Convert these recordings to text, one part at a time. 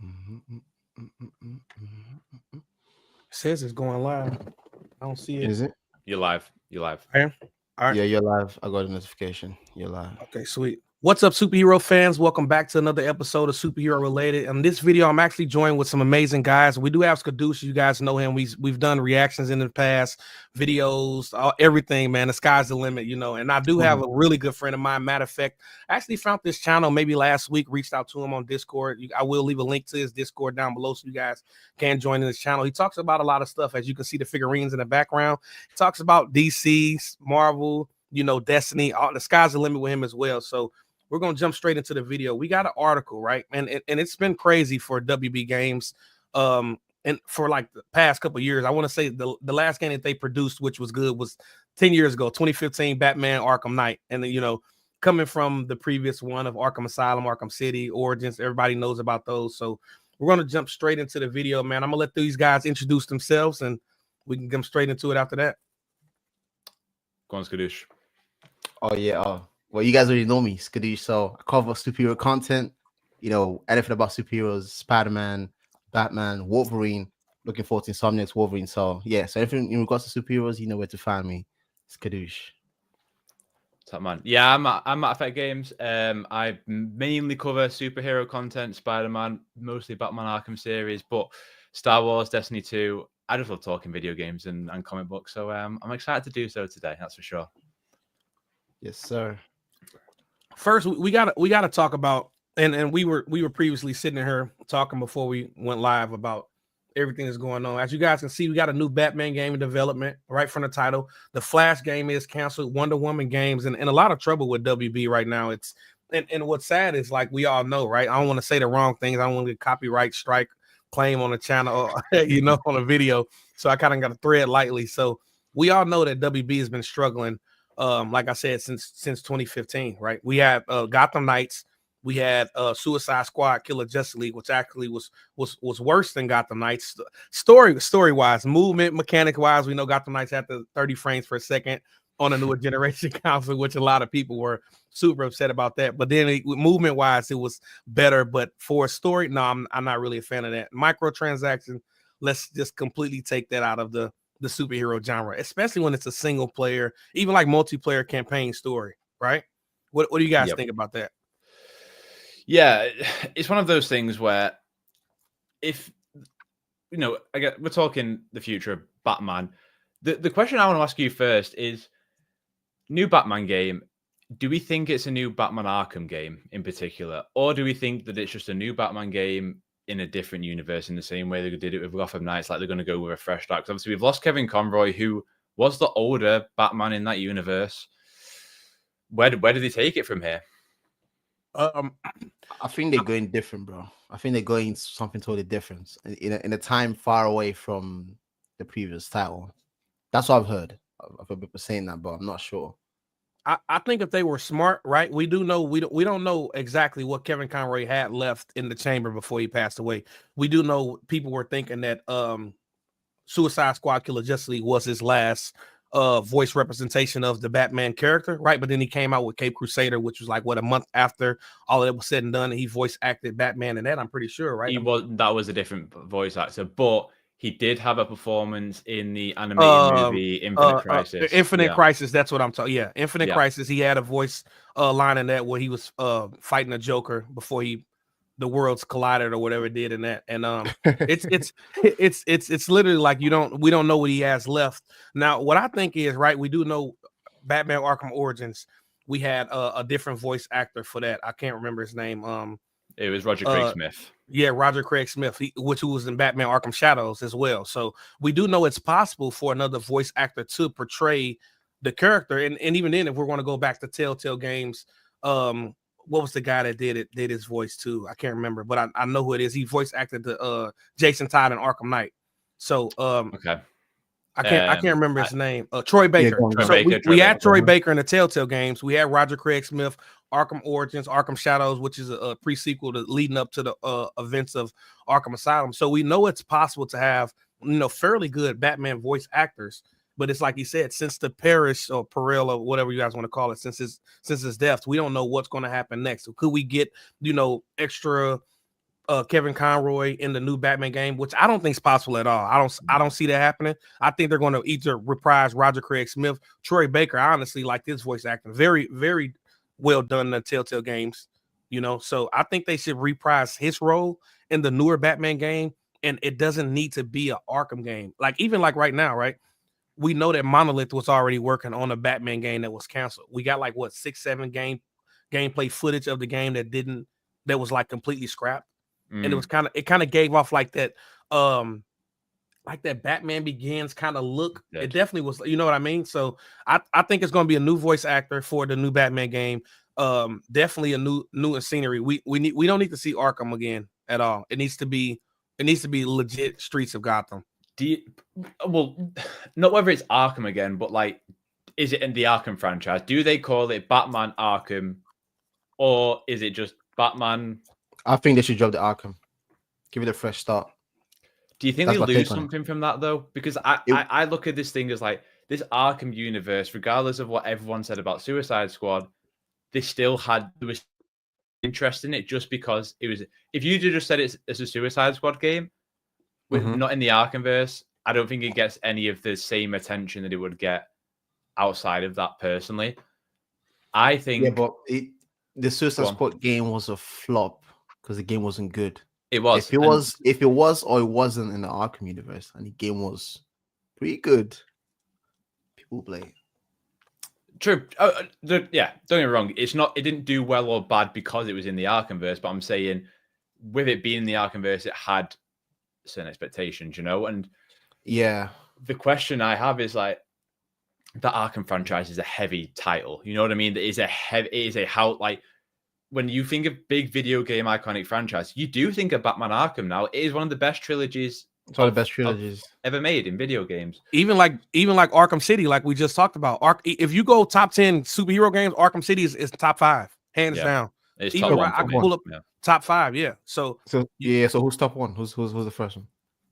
Mhm, mm, mm, mm, mm, mm, mm. It says it's going live. I don't see it. Is it? You're live. You're live. I am. All right. Yeah, you're live. I got a notification. You're live. Okay, sweet. What's up, superhero fans? Welcome back to another episode of Superhero Related. In this video, I'm actually joined with some amazing guys. We do have Skadoosh. You guys know him. We've done reactions in the past, videos, everything, man. The sky's the limit, you know. And I do have a really good friend of mine. Matter of fact, I actually found this channel maybe last week, reached out to him on Discord. I will leave a link to his Discord down below so you guys can join in this channel. He talks about a lot of stuff. As you can see, the figurines in the background. He talks about DC, Marvel, you know, Destiny. All the sky's the limit with him as well. So we're going to jump straight into the video. We got an article, right? And it's been crazy for WB Games. And for like the past couple of years, I want to say the last game that they produced, which was good, was 10 years ago, 2015 Batman Arkham Knight. And then, you know, coming from the previous one of Arkham Asylum, Arkham City, Origins, everybody knows about those. So we're going to jump straight into the video, man. I'm going to let these guys introduce themselves and we can come straight into it after that. Go on, Skadoosh. Oh yeah. Well, you guys already know me, Skadoosh. So I cover superhero content. You know, anything about superheroes, Spider-Man, Batman, Wolverine. Looking forward to Insomniac's Wolverine. So yeah, so everything in regards to superheroes, you know where to find me. Skadoosh. Top man. Yeah, I'm at Effect Games. I mainly cover superhero content, Spider-Man, mostly Batman Arkham series, but Star Wars, Destiny 2. I just love talking video games and comic books. So I'm excited to do so today, that's for sure. Yes, sir. First, we gotta talk about, and we were previously sitting here talking before we went live about everything that's going on. As you guys can see, we got a new Batman game in development right from the title. The Flash game is canceled. Wonder Woman games and a lot of trouble with WB right now. It's and what's sad is, like, we all know, right? I don't want to say the wrong things. I don't want to get copyright strike claim on the channel, you know, on a video. So I kind of got to thread lightly. So we all know that WB has been struggling. Like I said, since 2015, right? We had Gotham Knights, we had Suicide Squad, Killer Justice League, which actually was worse than Gotham Knights. Story wise, movement mechanic wise, we know Gotham Knights had the 30 frames per second on a newer generation console, which a lot of people were super upset about that. But then movement wise, it was better. But for a story, no, I'm not really a fan of that. Microtransaction, let's just completely take that out of the superhero genre, especially when it's a single player, even like multiplayer campaign story, right? What do you guys think about that? Yeah, it's one of those things where, if you know, we're talking the future of Batman. The question I want to ask you first is, new Batman game, do we think it's a new Batman Arkham game in particular, or do we think that it's just a new Batman game in a different universe, in the same way they did it with Gotham Knights, like they're going to go with a fresh start? Because obviously we've lost Kevin Conroy, who was the older Batman in that universe. Where do they take it from here? I think they're going different, bro. I think they're going something totally different in a time far away from the previous title. That's what I've heard. I've heard people saying that, but I'm not sure. I think if they were smart, right? We do know we don't know exactly what Kevin Conroy had left in the chamber before he passed away. We do know people were thinking that Suicide Squad Killer Justice League was his last voice representation of the Batman character, right? But then he came out with Cape Crusader, which was like a month after all of it was said and done, and he voice acted Batman in that, I'm pretty sure, right? That was a different voice actor, but he did have a performance in the animated movie Infinite Crisis. Infinite Crisis, that's what I'm talking. Yeah, Infinite Crisis. He had a voice line in that where he was fighting a Joker before the worlds collided or whatever it did in that. And it's literally like we don't know what he has left. Now, what I think is, right, we do know Batman Arkham Origins, we had a different voice actor for that. I can't remember his name. It was Roger Craig Smith. Yeah, Roger Craig Smith, who was in Batman Arkham Shadows as well. So we do know it's possible for another voice actor to portray the character. And even then, if we're going to go back to Telltale Games, what was the guy that did his voice too? I can't remember, but I know who it is. He voice acted the Jason Todd in Arkham Knight. So okay. I can't remember his name. Troy Baker. Yeah, we had Troy Baker in the Telltale Games. We had Roger Craig Smith, Arkham Origins, Arkham Shadows, which is a pre-sequel to leading up to the events of Arkham Asylum. So we know it's possible to have, fairly good Batman voice actors. But it's like he said, since the Parish or Peril or whatever you guys want to call it, since his death, we don't know what's going to happen next. So could we get, extra Kevin Conroy in the new Batman game, which I don't think is possible at all. I don't see that happening. I think they're going to either reprise Roger Craig Smith, Troy Baker. I honestly like this voice acting, very, very well done in the Telltale games. You know, so I think they should reprise his role in the newer Batman game, and it doesn't need to be an Arkham game. Like even like right now, right? We know that Monolith was already working on a Batman game that was canceled. We got like what 6-7 gameplay footage of the game that was like completely scrapped. And it was kind of gave off like that Batman Begins kind of look. Yeah. It definitely was, you know what I mean? So I think it's going to be a new voice actor for the new Batman game. Definitely a new scenery. We don't need to see Arkham again at all. It needs to be legit streets of Gotham. Well, not whether it's Arkham again, but like, is it in the Arkham franchise? Do they call it Batman Arkham, or is it just Batman? I think they should drop the Arkham. Give it a fresh start. Do you think That's they my lose take on it. something from that though? Because I look at this thing as like this Arkham universe, regardless of what everyone said about Suicide Squad, there was interest in it just because it was. If you just said it's a Suicide Squad game, with not in the Arkhamverse, I don't think it gets any of the same attention that it would get outside of that. Personally, I think. Yeah, but the Suicide Squad game was a flop because the game wasn't good. It was. If it was or it wasn't in the Arkham universe, and the game was pretty good, people play it. True. Yeah, don't get me wrong. It's not. It didn't do well or bad because it was in the Arkhamverse. But I'm saying, with it being in the Arkhamverse, it had certain expectations, you know. And yeah, the question I have is like, the Arkham franchise is a heavy title. You know what I mean? It is like when you think of big video game iconic franchise, you do think of Batman Arkham now. It is one of the best trilogies. It's one of the best trilogies ever made in video games. Even like Arkham City, like we just talked about. If you go top 10 superhero games, Arkham City is top 5, hands down. It's even top right, I one. can pull up top 5. Yeah. So So who's top one? Who's the first one?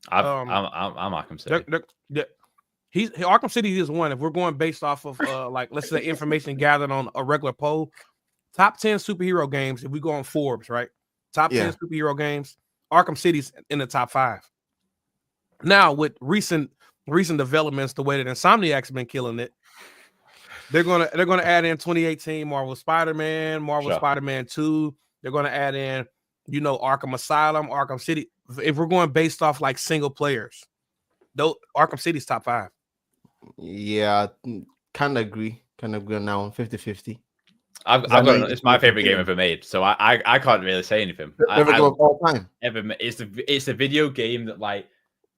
I'm Arkham City. Arkham City is one. If we're going based off of like let's say information gathered on a regular poll, top 10 superhero games. If we go on Forbes, right? Top 10 superhero games. Arkham City's in the top 5. Now with recent developments, the way that Insomniac's been killing it, they're gonna add in 2018 Marvel Spider-Man, Spider-Man 2. They're gonna add in, you know, Arkham Asylum, Arkham City. If we're going based off like single players, though, Arkham City's top 5. Yeah, kind of agree on that one, 50-50. It's my favorite game ever made, so I can't really say anything. All time. It's the video game that like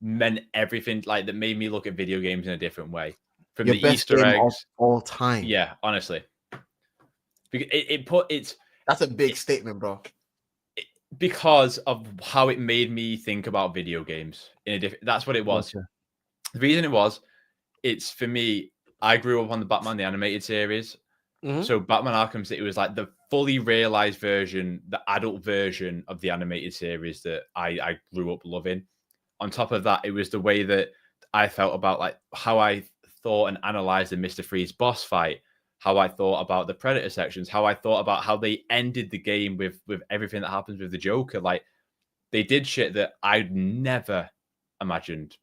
meant everything, like that made me look at video games in a different way. From Your the best Easter game eggs, of all time. Yeah, honestly, that's a big statement, bro. Because of how it made me think about video games in a different. That's what it was. Gotcha. The reason it's for me. I grew up on the Batman the animated series. So Batman Arkham City was like the fully realized version, the adult version of the animated series that I grew up loving. On top of that, it was the way that I felt about like how I thought and analyzed the Mr. Freeze boss fight, how I thought about the Predator sections, how I thought about how they ended the game with everything that happens with the Joker. Like they did shit that I'd never imagined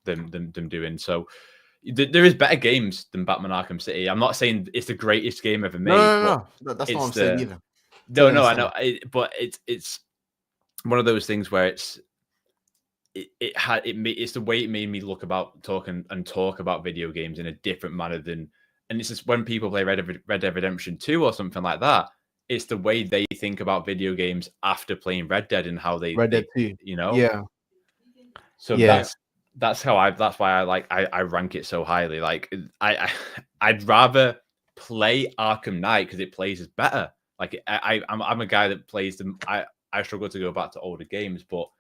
them doing. So there is better games than Batman Arkham City. I'm not saying it's the greatest game ever made. No. That's not what I'm saying either. No, I know. But it's one of those things where it's the way it made me talk about video games in a different manner than. And it's just when people play Red Dead Redemption 2 or something like that, it's the way they think about video games after playing Red Dead and how they Red Dead 2. You know? Yeah. So that's why I rank it so highly. Like I'd rather play Arkham Knight because it plays is better. Like I'm a guy that plays them. I struggle to go back to older games, but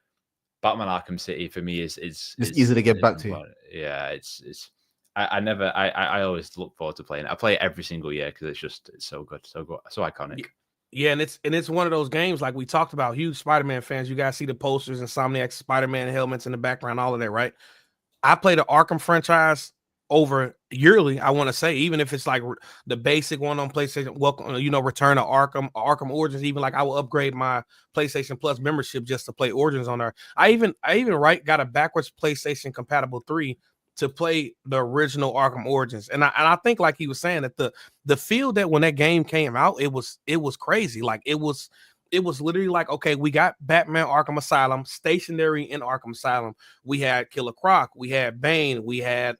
Batman Arkham City for me is easy to get back to. Yeah, I always look forward to playing it. I play it every single year because it's so good, so iconic. Yeah, and it's one of those games like we talked about. Huge Spider-Man fans, you guys see the posters, Insomniac Spider-Man helmets in the background, all of that, right? I played the Arkham franchise over yearly. I want to say, even if it's like the basic one on PlayStation, welcome, Return to Arkham Origins. Even like I will upgrade my PlayStation Plus membership just to play Origins on there. I even got a backwards PlayStation compatible 3 to play the original Arkham Origins. And I think, like he was saying, that the feel that when that game came out, it was crazy. Like it was literally like, okay, we got Batman Arkham Asylum stationary in Arkham Asylum. We had Killer Croc, we had Bane, we had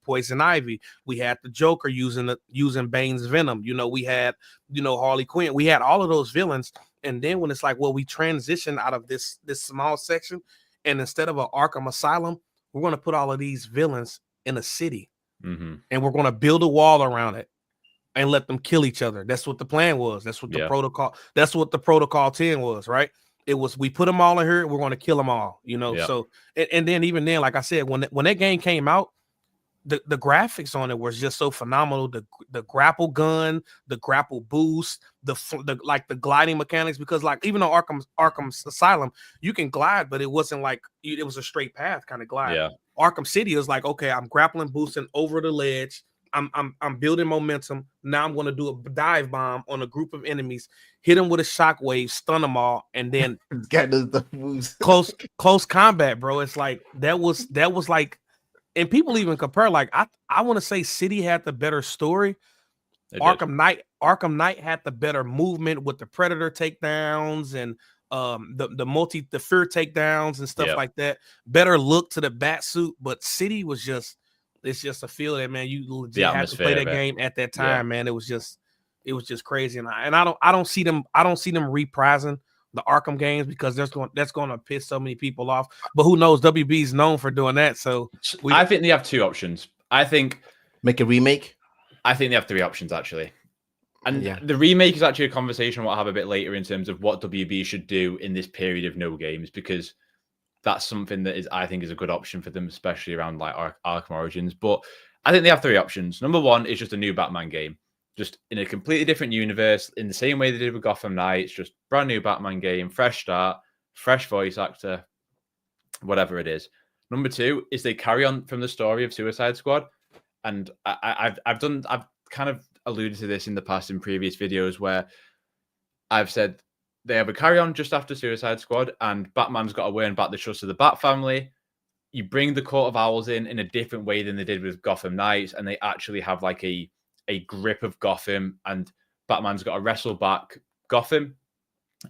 Poison Ivy, we had the Joker using Bane's venom. We had Harley Quinn. We had all of those villains. And then when it's like, well, we transition out of this small section, and instead of an Arkham Asylum, we're going to put all of these villains in a city, and we're going to build a wall around it and let them kill each other. That's what the plan was. That's what the protocol. That's what the Protocol 10 was, right? It was, we put them all in here. We're going to kill them all, So, and then even then, like I said, when that game came out, the graphics on it was just so phenomenal. The grapple gun, the grapple boost, the gliding mechanics, because like even on Arkham Asylum, you can glide, but it wasn't like it was a straight path kind of glide. Yeah. Arkham City is like, okay, I'm grappling, boosting over the ledge. I'm building momentum. Now I'm going to do a dive bomb on a group of enemies, hit them with a shockwave, stun them all, and then Get the moves. close combat, bro. It's like that was like. And people even compare, like, I want to say City had the better story. Arkham Knight had the better movement with the Predator takedowns and the Fear takedowns and stuff like that. Better look to the bat suit, but City was it's just a feel that, man, you legit had to play that game at that time, man. It was just crazy, and I don't see them reprising the Arkham games, because that's going to piss so many people off. But who knows? WB is known for doing that. So I think they have two options. I think make a remake. I think they have three options, actually. And the remake is actually a conversation we'll have a bit later in terms of what WB should do in this period of no games, because that's something that I think is a good option for them, especially around like Arkham Origins. But I think they have three options. Number one is just a new Batman game, just in a completely different universe, in the same way they did with Gotham Knights, just brand new Batman game, fresh start, fresh voice actor, whatever it is. Number two is they carry on from the story of Suicide Squad. And I've kind of alluded to this in the past in previous videos where I've said they have a carry on just after Suicide Squad, and Batman's got to win back the trust of the Bat family. You bring the Court of Owls in a different way than they did with Gotham Knights, and they actually have like a grip of Gotham, and Batman's got to wrestle back Gotham.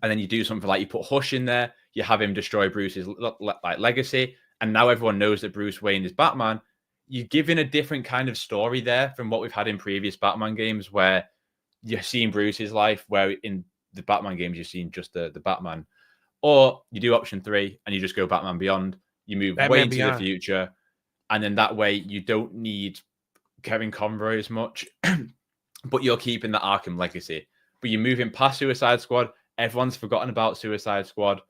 And then you do something like you put Hush in there, you have him destroy Bruce's like legacy, and now everyone knows that Bruce Wayne is Batman. You're giving a different kind of story there from what we've had in previous Batman games, where you're seeing Bruce's life, where in the Batman games you've seen just the Batman. Or you do option three and you just go Batman Beyond. You move way into the future, and then that way you don't need Kevin Conroy as much, but you're keeping the Arkham legacy. But you're moving past Suicide Squad. Everyone's forgotten about Suicide Squad.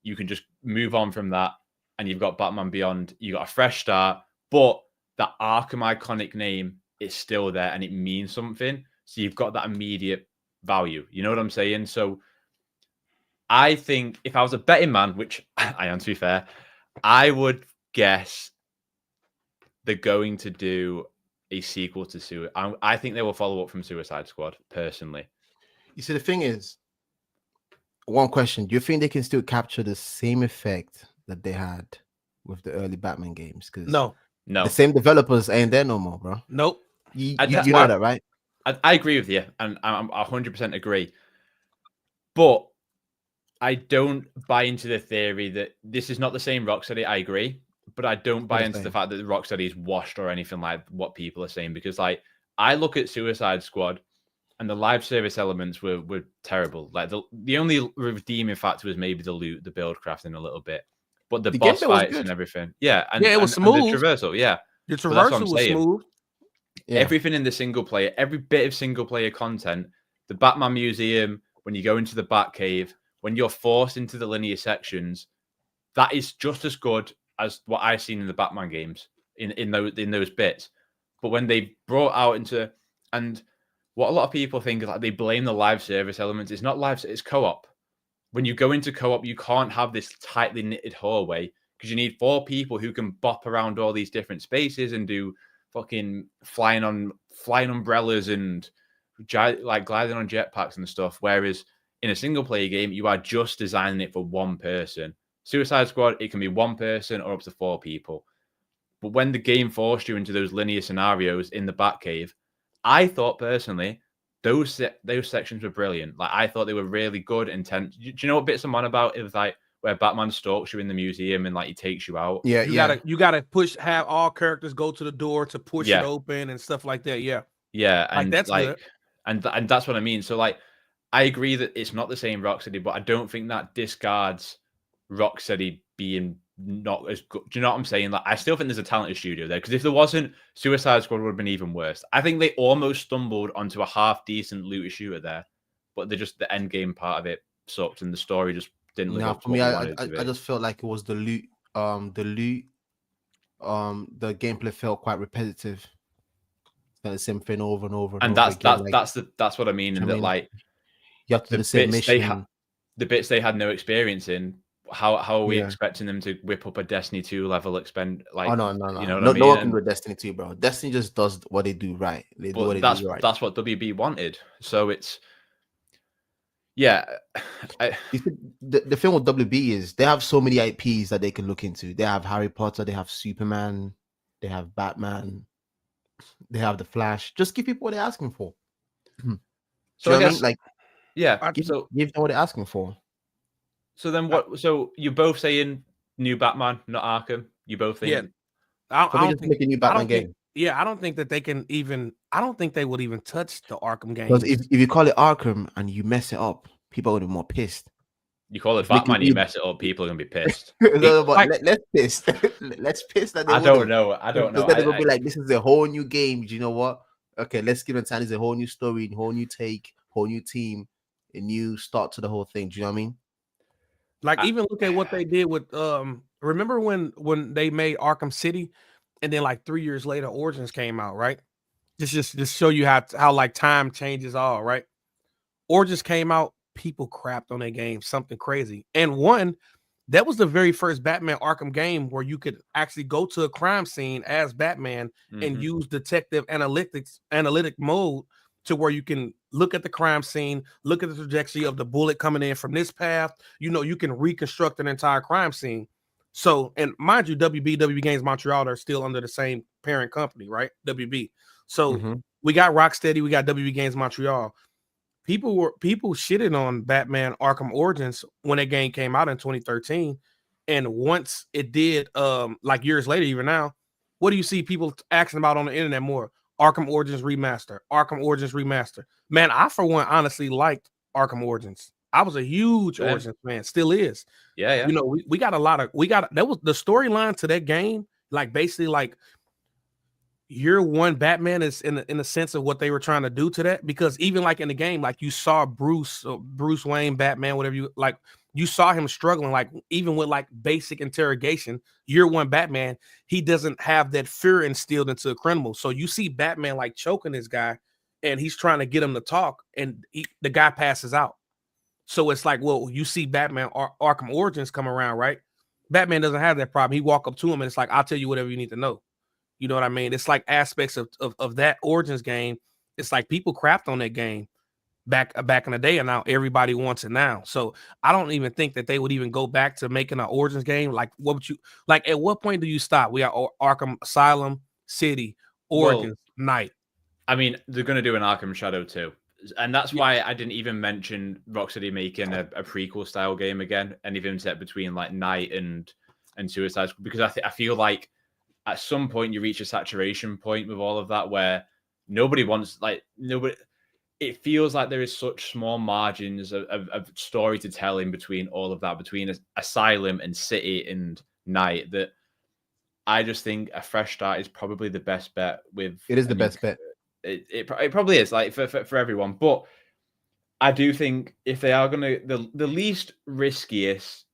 You can just move on from that, and you've got Batman Beyond. You got a fresh start, but that Arkham iconic name is still there, and it means something. So you've got that immediate value. You know what I'm saying? So I think if I was a betting man, which I am, to be fair, I would guess they're going to do a sequel to Suicide. I think they will follow up from Suicide Squad, personally. You see, the thing is, one question: do you think they can still capture the same effect that they had with the early Batman games? Because no, the same developers ain't there no more, bro. Nope. You know that, right? I agree with you, and I'm 100% agree. But I don't buy into the theory that this is not the same Rocksteady. I agree, but I don't buy into the fact that the Rocksteady is washed or anything like what people are saying, because like I look at Suicide Squad and the live service elements were terrible. Like the only redeeming factor was maybe the loot, the build crafting a little bit, but the boss fights and everything, it was smooth. And the traversal, the traversal was smooth. Yeah. Everything in the single player, every bit of single player content, the Batman Museum, when you go into the Batcave, when you're forced into the linear sections, that is just as good as what I've seen in the Batman games in those bits. But when they brought out into, and what a lot of people think is like they blame the live service elements. It's not live, it's co-op. When you go into co-op, you can't have this tightly knitted hallway because you need 4 people who can bop around all these different spaces and do fucking flying umbrellas and like gliding on jetpacks and stuff. Whereas in a single player game, you are just designing it for one person. Suicide Squad, it can be one person or up to 4 people. But when the game forced you into those linear scenarios in the Batcave, I thought personally those sections were brilliant. Like I thought they were really good, intense. Do you know what bits I'm on about? It was like where Batman stalks you in the museum and like he takes you out. Yeah, you gotta have all characters go to the door to push it open and stuff like that. Yeah, and that's good. And that's what I mean. So like, I agree that it's not the same Rocksteady, but I don't think that discards Rocksteady being not as good. Do you know what I'm saying? Like, I still think there's a talented studio there, because if there wasn't, Suicide Squad would have been even worse. I think they almost stumbled onto a half decent looter shooter there, but the end game part of it sucked, and the story just didn't live up to for me. I just felt like it was the loot. The gameplay felt quite repetitive. The same thing over and over. And that's what I mean. And that, like, you have to do the same mission. The bits they had no experience in. How are we expecting them to whip up a Destiny 2 level expend? Like, no. You know what I mean? No one can do a Destiny 2, bro. Destiny just does what they do right. They do what they do right. That's what WB wanted. So it's the thing with WB is they have so many IPs that they can look into. They have Harry Potter, they have Superman, they have Batman, they have the Flash. Just give people what they're asking for. So I guess, give them what they're asking for. So then what? So you're both saying new Batman, not Arkham. You both think? Yeah, I don't think make a new Batman game. I don't think that they can even. I don't think they would even touch the Arkham game. Because if you call it Arkham and you mess it up, people are gonna be more pissed. You call it Batman, you mess it up, people are gonna be pissed. Let's piss. Let's piss that. I don't know. They're gonna be like, this is a whole new game. Do you know what? Okay, let's give them time. It's a whole new story, a whole new take, whole new team, a new start to the whole thing. Do you know what I mean? Like, even look at what they did with remember when they made Arkham City, and then like 3 years later Origins came out, right? Just show you how like time changes all, right? Origins came out, people crapped on that game, something crazy. And that was the very first Batman Arkham game where you could actually go to a crime scene as Batman and use detective analytic mode to where you can look at the crime scene, look at the trajectory of the bullet coming in from this path. You can reconstruct an entire crime scene. So, and mind you, WB Games Montreal are still under the same parent company, right? WB. So we got Rocksteady, we got WB Games Montreal. People shitting on Batman Arkham Origins when that game came out in 2013. And once it did, like years later, even now, what do you see people asking about on the internet more? Arkham Origins Remaster. Man, I for one honestly liked Arkham Origins. I was a huge Origins fan, still is. Yeah. We got that was the storyline to that game, like basically like year one Batman is in the sense of what they were trying to do to that, because even like in the game, like you saw Bruce Wayne, Batman, whatever you like, you saw him struggling, like even with like basic interrogation. Year one Batman, he doesn't have that fear instilled into a criminal. So you see Batman like choking this guy, and he's trying to get him to talk, and the guy passes out. So it's like, well, you see Batman Arkham Origins come around, right? Batman doesn't have that problem. He walk up to him and it's like, I'll tell you whatever you need to know. You know what I mean? It's like aspects of that Origins game. It's like people crapped on that game back in the day, and now everybody wants it now. So I don't even think that they would even go back to making an Origins game. Like, what would you like? At what point do you stop? We got Arkham Asylum, City, Origins, Night. I mean, they're going to do an Arkham Shadow too. And that's why I didn't even mention Rocksteady making a prequel style game again, and even set between like Night and Suicide Squad, because I feel like at some point you reach a saturation point with all of that where nobody. It feels like there is such small margins of story to tell in between all of that, between Asylum and City and Night, that I just think a fresh start is probably the best bet. It is the best bet. It probably is, like for everyone, but I do think if they are gonna, the least riskiest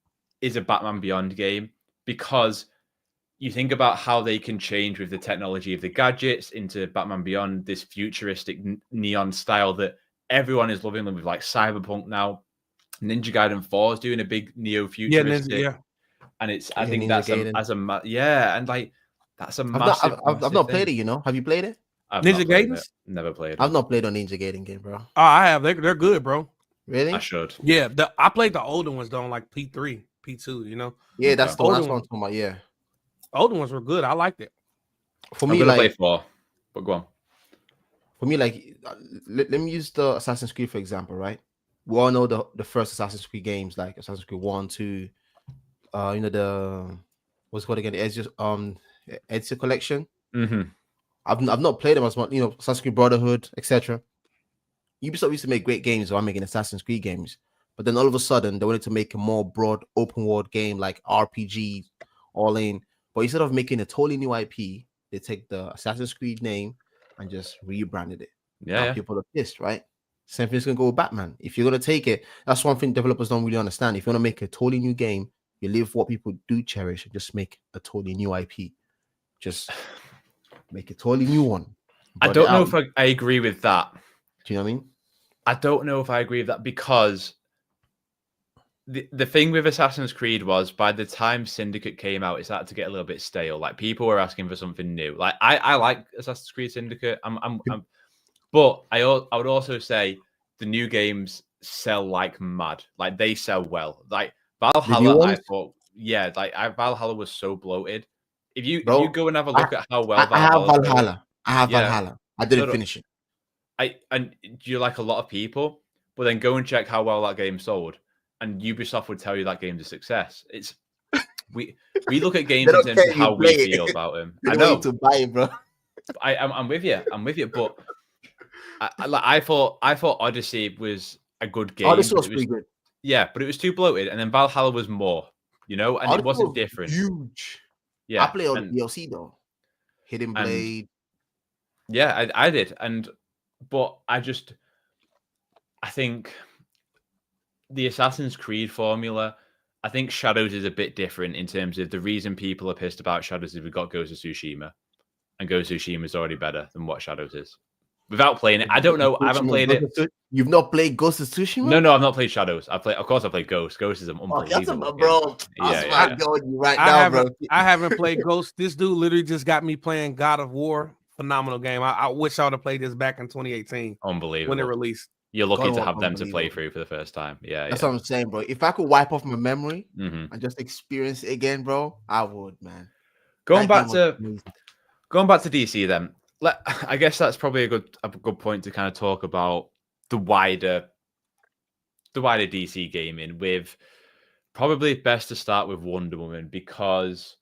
is a Batman Beyond game, because you think about how they can change with the technology of the gadgets into Batman Beyond, this futuristic neon style that everyone is loving them with, like Cyberpunk now. Ninja Gaiden 4 is doing a big neo futuristic, and it's I think that's and like That's a I've massive. I've not played it. You know, have you played it? I've Ninja not played it. Gaidens? Never played it. I've not played on Ninja Gaiden game, bro. Oh, I have. They're good, bro. Really? I should. Yeah, I played the older ones though, on like P3, P2. You know, Yeah, that's the one. Older That's what I'm one. talking about. Yeah. older ones were good. I liked it. For I'm me, gonna play like 4, but go on. for me, like let me use the Assassin's Creed for example, right? We all know the first Assassin's Creed games, like Assassin's Creed 1, 2, you know, the what's it called again? The Ezio collection. Mm-hmm. I've not played them as much, you know, Assassin's Creed Brotherhood, etc. Ubisoft used to make great games, so I'm making Assassin's Creed games. But then all of a sudden, they wanted to make a more broad open world game like RPG, all in. But instead of making a totally new IP, they take the Assassin's Creed name and just rebranded it. Yeah, Now yeah. people are pissed, right? Same thing's gonna go with Batman. If you're gonna take it, that's one thing developers don't really understand. If you want to make a totally new game, you leave what people do cherish and just make a totally new IP. Just make a totally new one. I Brought it don't know out. if I agree with that. Do you know what I mean? I don't know if I agree with that because the thing with Assassin's Creed was by the time Syndicate came out, it started to get a little bit stale. Like people were asking for something new. Like I like Assassin's Creed Syndicate. But I would also say the new games sell like mad. Like they sell well. Like Valhalla, I thought, yeah, like Valhalla was so bloated. If you go and have a look at how well I have Valhalla, Valhalla. I have Yeah. Valhalla. I didn't No. finish it. And you're like a lot of people, but then go and check how well that game sold, and Ubisoft would tell you that game's a success. It's we look at games They in don't terms care of you how we play it. feel about them. They I don't want know. you to buy it, bro. I'm with you. I'm with you. But I thought Odyssey was a good game. Oh, this but was it was, pretty good. yeah, but it was too bloated, and then Valhalla was more, you know, and Odyssey it wasn't was different. Huge. Yeah, I played all the and, DLC though. Hidden and Blade. yeah, I did, but I think the Assassin's Creed formula, I think Shadows is a bit different in terms of the reason people are pissed about Shadows is we've got Ghost of Tsushima, and Ghost of Tsushima is already better than what Shadows is. Without playing it, I don't know. I haven't played it. You've not played Ghost of Tsushima? No, I've not played Shadows. Of course, I played Ghost. Ghost is an unbelievable bro. Yeah. Going right now, bro. I haven't played Ghost. This dude literally just got me playing God of War. Phenomenal game. I wish I would have played this back in 2018 Unbelievable. when it released. You're lucky God to of have War, them to play unbelievable. through for the first time. Yeah, That's what I'm saying, bro. If I could wipe off my memory and just experience it again, bro, I would, man. Going back to DC, then. I guess that's probably a good point to kind of talk about the wider DC gaming. With probably best to start with Wonder Woman, because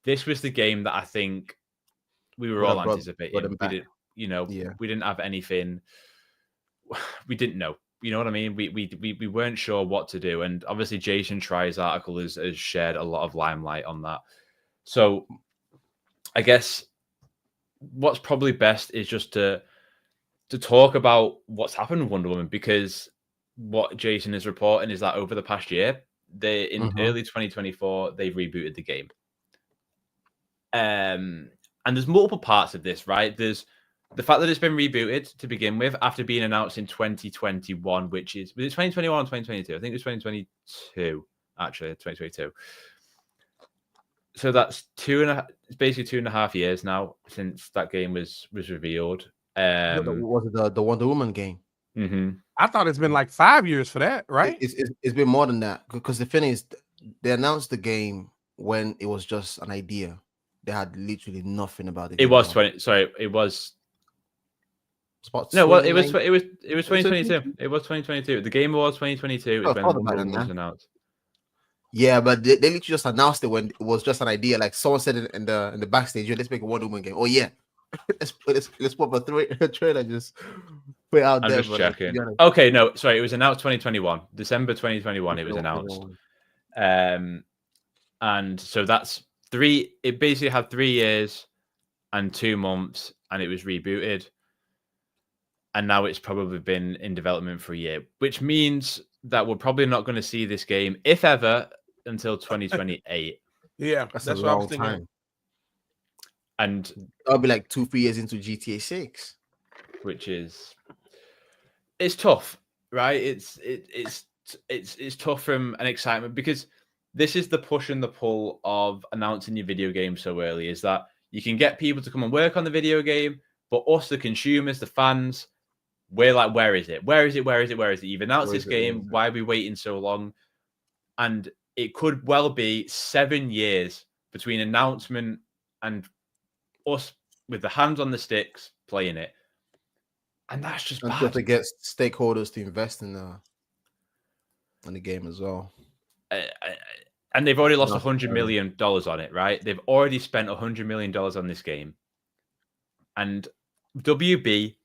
this was the game that I think we were all anticipating. We didn't have anything. We didn't know. You know what I mean? We weren't sure what to do, and obviously Jason Schreier's article has shared a lot of limelight on that. So, I guess what's probably best is just to talk about what's happened with Wonder Woman, because what Jason is reporting is that over the past year, in early 2024, they've rebooted the game. And there's multiple parts of this, right? There's the fact that it's been rebooted to begin with after being announced in 2021, was it 2021 or 2022? I think it was 2022, actually, 2022. So that's basically 2.5 years now since that game was revealed. Was it the Wonder Woman game? Mm-hmm. I thought it's been like 5 years for that, right? It's been more than that, because the thing is, they announced the game when it was just an idea. They had literally nothing about it. It was 20. Sorry, it was. No, well, it was 2022. It was 2022. The Game Awards 2022 is when Wonder Woman was announced. Yeah, but they literally just announced it when it was just an idea. Like someone said in the backstage, let's make a Wonder Woman game. Oh yeah, let's put a trailer, just put it out there. I'm just checking. Okay, no, sorry, it was announced 2021, December 2021. It was announced, and so that's it basically had 3 years and 2 months, and it was rebooted. And now it's probably been in development for a year, which means that we're probably not going to see this game, if ever, until 2028. Yeah, that's a long time. And that'll be like 2-3 years into GTA 6, which is tough, right? It's tough from an excitement, because this is the push and the pull of announcing your video game so early, is that You can get people to come and work on the video game, but us, the consumers, the fans, we're like, where is it? Where is it? Where is it? Where is it? You've announced this game. Why are we waiting so long? And it could well be 7 years between announcement and us with the hands on the sticks playing it. And that's just bad. To get stakeholders to invest in the game as well. And they've already lost $100 million on it, right? They've already spent $100 million on this game. And WB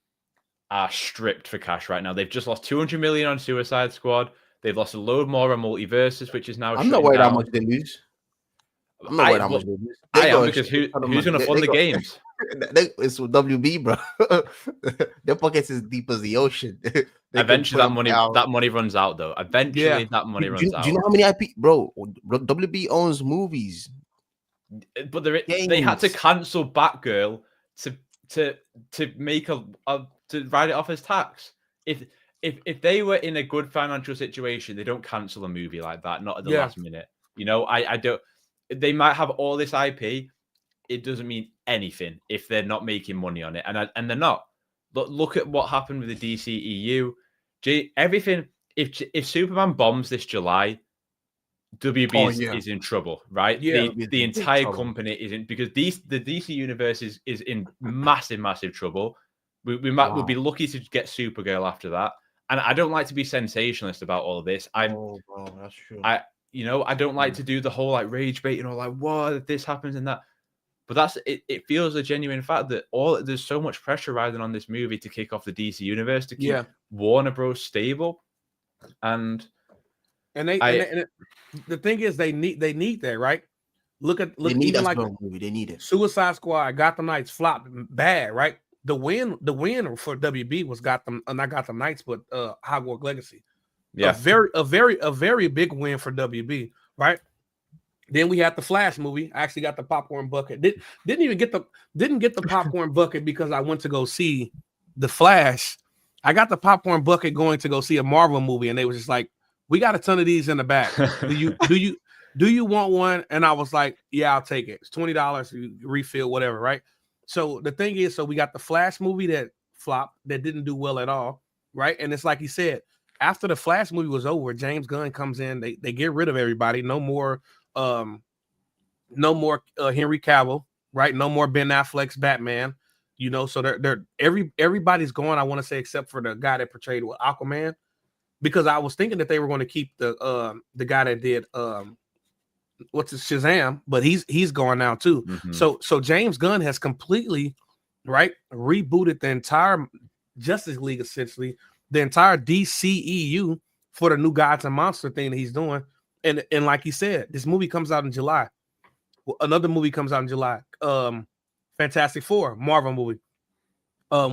are stripped for cash right now. They've just lost $200 million on Suicide Squad. They've lost a load more on Multiversus, which is now. I'm not worried how much they lose. I'm not worried how much they lose. I am, because who's going to fund the games? It's WB, bro. Their pockets is deep as the ocean. Eventually, that money runs out, though. Eventually, that money runs out. Do you know how many IP, bro? WB owns movies, but they had to cancel Batgirl to make to write it off as tax. If they were in a good financial situation, they don't cancel a movie like that, not at the last minute. You know, I don't. They might have all this IP. It doesn't mean anything if they're not making money on it, and they're not. Look at what happened with the DCEU. Everything. If Superman bombs this July, WB is in trouble, right? Yeah, the entire company is in, because the DC universe is in massive trouble. We'll be lucky to get Supergirl after that. And I don't like to be sensationalist about all of this. Bro, that's true. I don't like to do the whole like rage bait, like, what, this happens and that. But it feels a genuine fact that there's so much pressure riding on this movie to kick off the DC universe, to keep Warner Bros. Stable. And the thing is, they need that, right? Look they need even like movie. They need it. Suicide Squad, Gotham Knights flopped bad, right? The win for WB was not Gotham Knights, but Hogwarts Legacy. Yeah, a very big win for WB, right? Then we had the Flash movie. I actually got the popcorn bucket. Didn't get the popcorn bucket because I went to go see the Flash. I got the popcorn bucket going to go see a Marvel movie, and they was just like, "We got a ton of these in the back. Do you want one?" And I was like, "Yeah, I'll take it. It's $20, refill, whatever, right?" So the thing is, we got the Flash movie that flopped, that didn't do well at all, right? And it's like he said, after the Flash movie was over, James Gunn comes in, they get rid of everybody, no more Henry Cavill, right? No more Ben Affleck's Batman, so they're everybody's going, I want to say, except for the guy that portrayed Aquaman, because I was thinking that they were going to keep the guy that did Shazam, but he's gone now too. Mm-hmm. So James Gunn has completely rebooted the entire Justice League, essentially the entire DCEU, for the new Gods and Monster thing that he's doing. And like he said, this movie comes out in July. Another movie comes out in July. Fantastic Four, Marvel movie.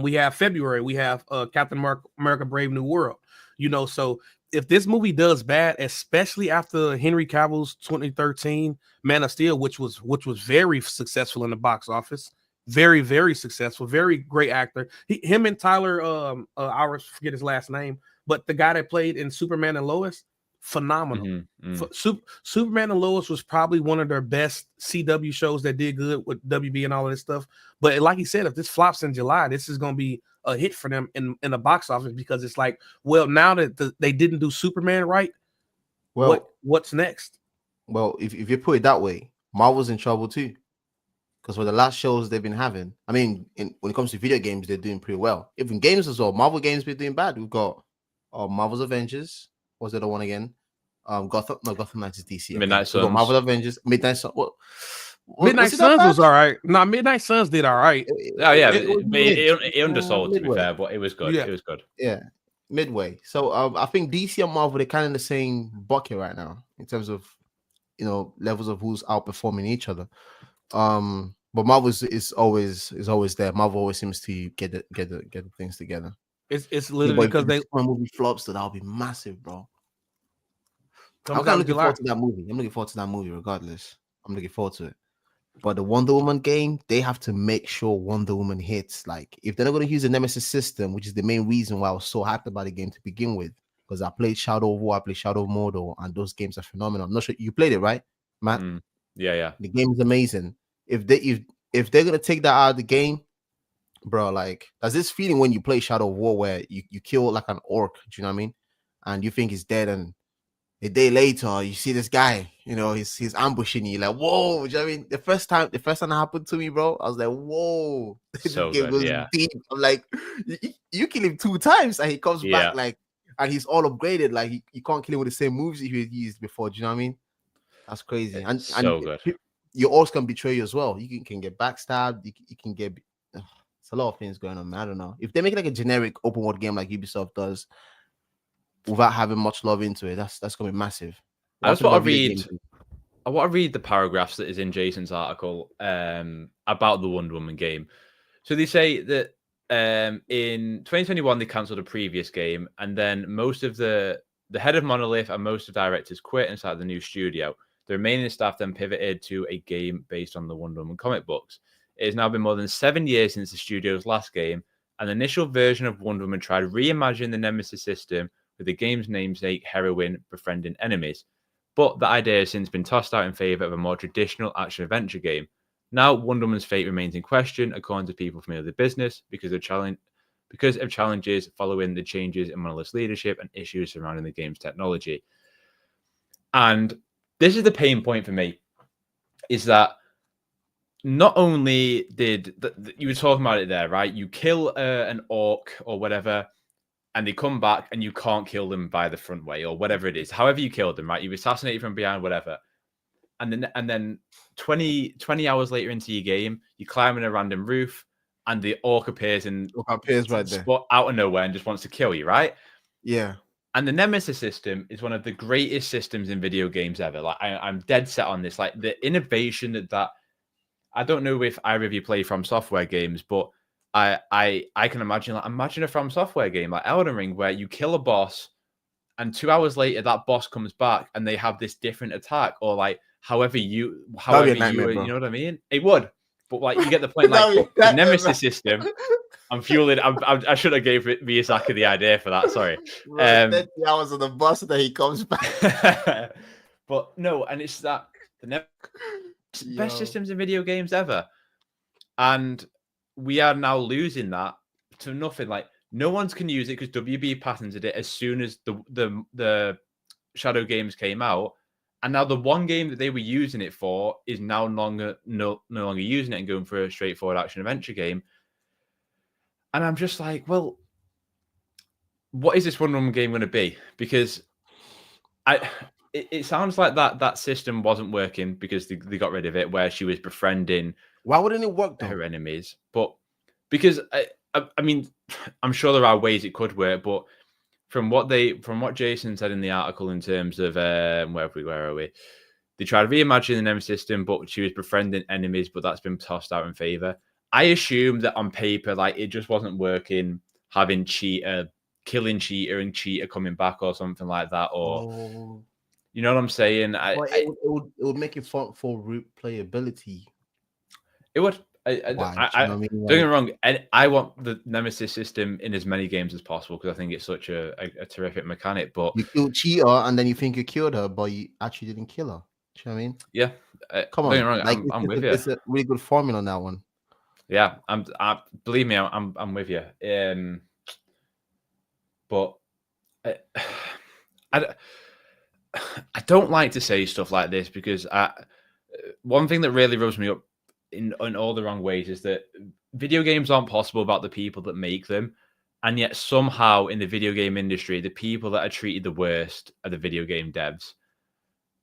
We have February. We have Captain America: Brave New World. So if this movie does bad, especially after Henry Cavill's 2013 Man of Steel, which was very successful in the box office, very, very successful, very great actor. Him and Tyler, I always forget his last name, but the guy that played in Superman and Lois, phenomenal. Mm-hmm. Superman and Lois was probably one of their best CW shows that did good with WB and all of this stuff. But like he said, if this flops in July, this is going to be a hit for them in the box office, because it's like, well, now that they didn't do Superman right, well, what's next? Well, if you put it that way, Marvel's in trouble too, because for the last shows they've been having, I mean, when it comes to video games, they're doing pretty well. Even games as well, Marvel games been doing bad. We've got Marvel's Avengers. What's the other one again? Gotham Knights is DC. Midnight Suns. Marvel Avengers. Midnight Suns. Midnight Suns was all right. No, Midnight Suns did all right. Oh yeah, it undersold, to be fair, but it was good. Yeah. It was good. Yeah, midway. So I think DC and Marvel, they're kind of in the same bucket right now in terms of levels of who's outperforming each other. But Marvel is always there. Marvel always seems to get the things together. It's literally because when movie flops, so that'll be massive, bro. I'm looking forward to that movie. I'm looking forward to that movie regardless. I'm looking forward to it. But the Wonder Woman game, they have to make sure Wonder Woman hits. Like, if they're not going to use the Nemesis system, which is the main reason why I was so hyped about the game to begin with, because I played Shadow of War, I played Shadow of Mordor, and those games are phenomenal. I'm not sure you played it, right, Matt? Yeah. The game is amazing. If if they're gonna take that out of the game, bro, like there's this feeling when you play Shadow of War where you kill like an orc, do you know what I mean? And you think he's dead, and a day later you see this guy, he's ambushing you, like, whoa, do you know what I mean? The first time that happened to me, bro, I was like, whoa, this So game good, goes yeah. deep. I'm like, you kill him 2 times and he comes Yeah. back, like, and he's all upgraded, like you can't kill him with the same moves he used before, do you know what I mean? That's crazy. And So good. your orcs can betray you as well. You can get backstabbed, you can get it's a lot of things going on, man. I don't know. If they make like a generic open world game like Ubisoft does without having much love into it, that's gonna be massive. I want to read the paragraphs that is in Jason's article about the Wonder Woman game. So they say that in 2021 they cancelled a previous game, and then most of the head of Monolith and most of the directors quit and started the new studio. The remaining staff then pivoted to a game based on the Wonder Woman comic books. It has now been more than 7 years since the studio's last game, and the initial version of Wonder Woman tried reimagining the Nemesis system with the game's namesake heroine befriending enemies. But the idea has since been tossed out in favor of a more traditional action-adventure game. Now, Wonder Woman's fate remains in question, according to people familiar with the business, because of challenges following the changes in Monolith's leadership and issues surrounding the game's technology. And this is the pain point for me, is that not only did you were talking about it there, right? You kill an orc or whatever, and they come back and you can't kill them by the front way or whatever it is. However you killed them, right? You assassinate from behind, whatever. And then 20 hours later into your game, you climb in a random roof and the orc appears right there, spot out of nowhere and just wants to kill you, right? Yeah. And the Nemesis system is one of the greatest systems in video games ever. Like I'm dead set on this. Like the innovation that I don't know if either of you play From Software games, but I can imagine a From Software game like Elden Ring where you kill a boss and 2 hours later that boss comes back and they have this different attack, or like however you you know what I mean? It would, but like you get the point. Like the Nemesis system. I'm fueling. I should have gave Miyazaki the idea for that. Sorry. 30 hours on the bus and then he comes back. But no, and it's that the best systems in video games ever, and we are now losing that to nothing. Like no one's can use it because WB patented it as soon as the Shadow games came out, and now the one game that they were using it for is now no longer using it and going for a straightforward action adventure game. And I'm just like, well, what is this Wonder Woman game going to be? Because it sounds like that system wasn't working because they got rid of it, where she was befriending. Why wouldn't it work though? Her enemies? But because I mean, I'm sure there are ways it could work, but from what Jason said in the article in terms of where are we? They tried to reimagine the Nemesis system, but she was befriending enemies, but that's been tossed out in favor. I assume that on paper, like it just wasn't working, having killing Cheetah and Cheetah coming back or something like that, or you know what I'm saying? It would make it fun for replayability. It would. Don't get me wrong. I want the Nemesis system in as many games as possible because I think it's such a terrific mechanic. But you killed Cheetah and then you think you killed her, but you actually didn't kill her. Do you know what I mean? Yeah. Come on. Wrong. Like, I'm with you. It's a really good formula on that one. Yeah, believe me, I'm with you. But I don't like to say stuff like this because one thing that really rubs me up in all the wrong ways is that video games aren't possible about the people that make them, and yet somehow in the video game industry, the people that are treated the worst are the video game devs.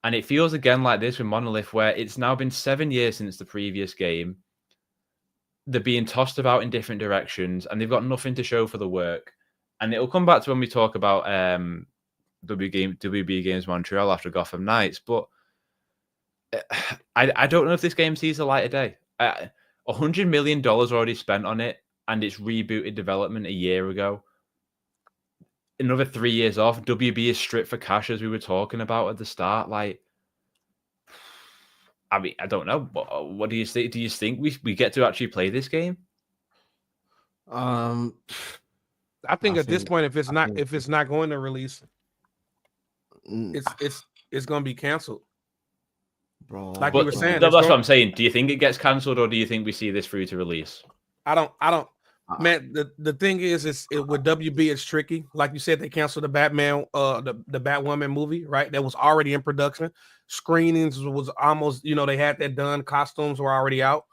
And it feels again like this with Monolith, where it's now been 7 years since the previous game. They're being tossed about in different directions, and they've got nothing to show for the work. And it'll come back to when we talk about WB Games Montreal after Gotham Knights. But I don't know if this game sees the light of day. $100 million already spent on it, and it's rebooted development a year ago. Another 3 years off. WB is stripped for cash, as we were talking about at the start. Like, I mean, I don't know. What do you think? Do you think we get to actually play this game? I think at this point, if it's not going to release, it's going to be canceled. bro. Like But you were saying, that's it's what going- I'm saying. Do you think it gets cancelled, or do you think we see this through to release? I don't, man. The thing is with WB, it's tricky. Like you said, they canceled the Batman, the Batwoman movie, right? That was already in production. Screenings was almost, they had that done. Costumes were already out,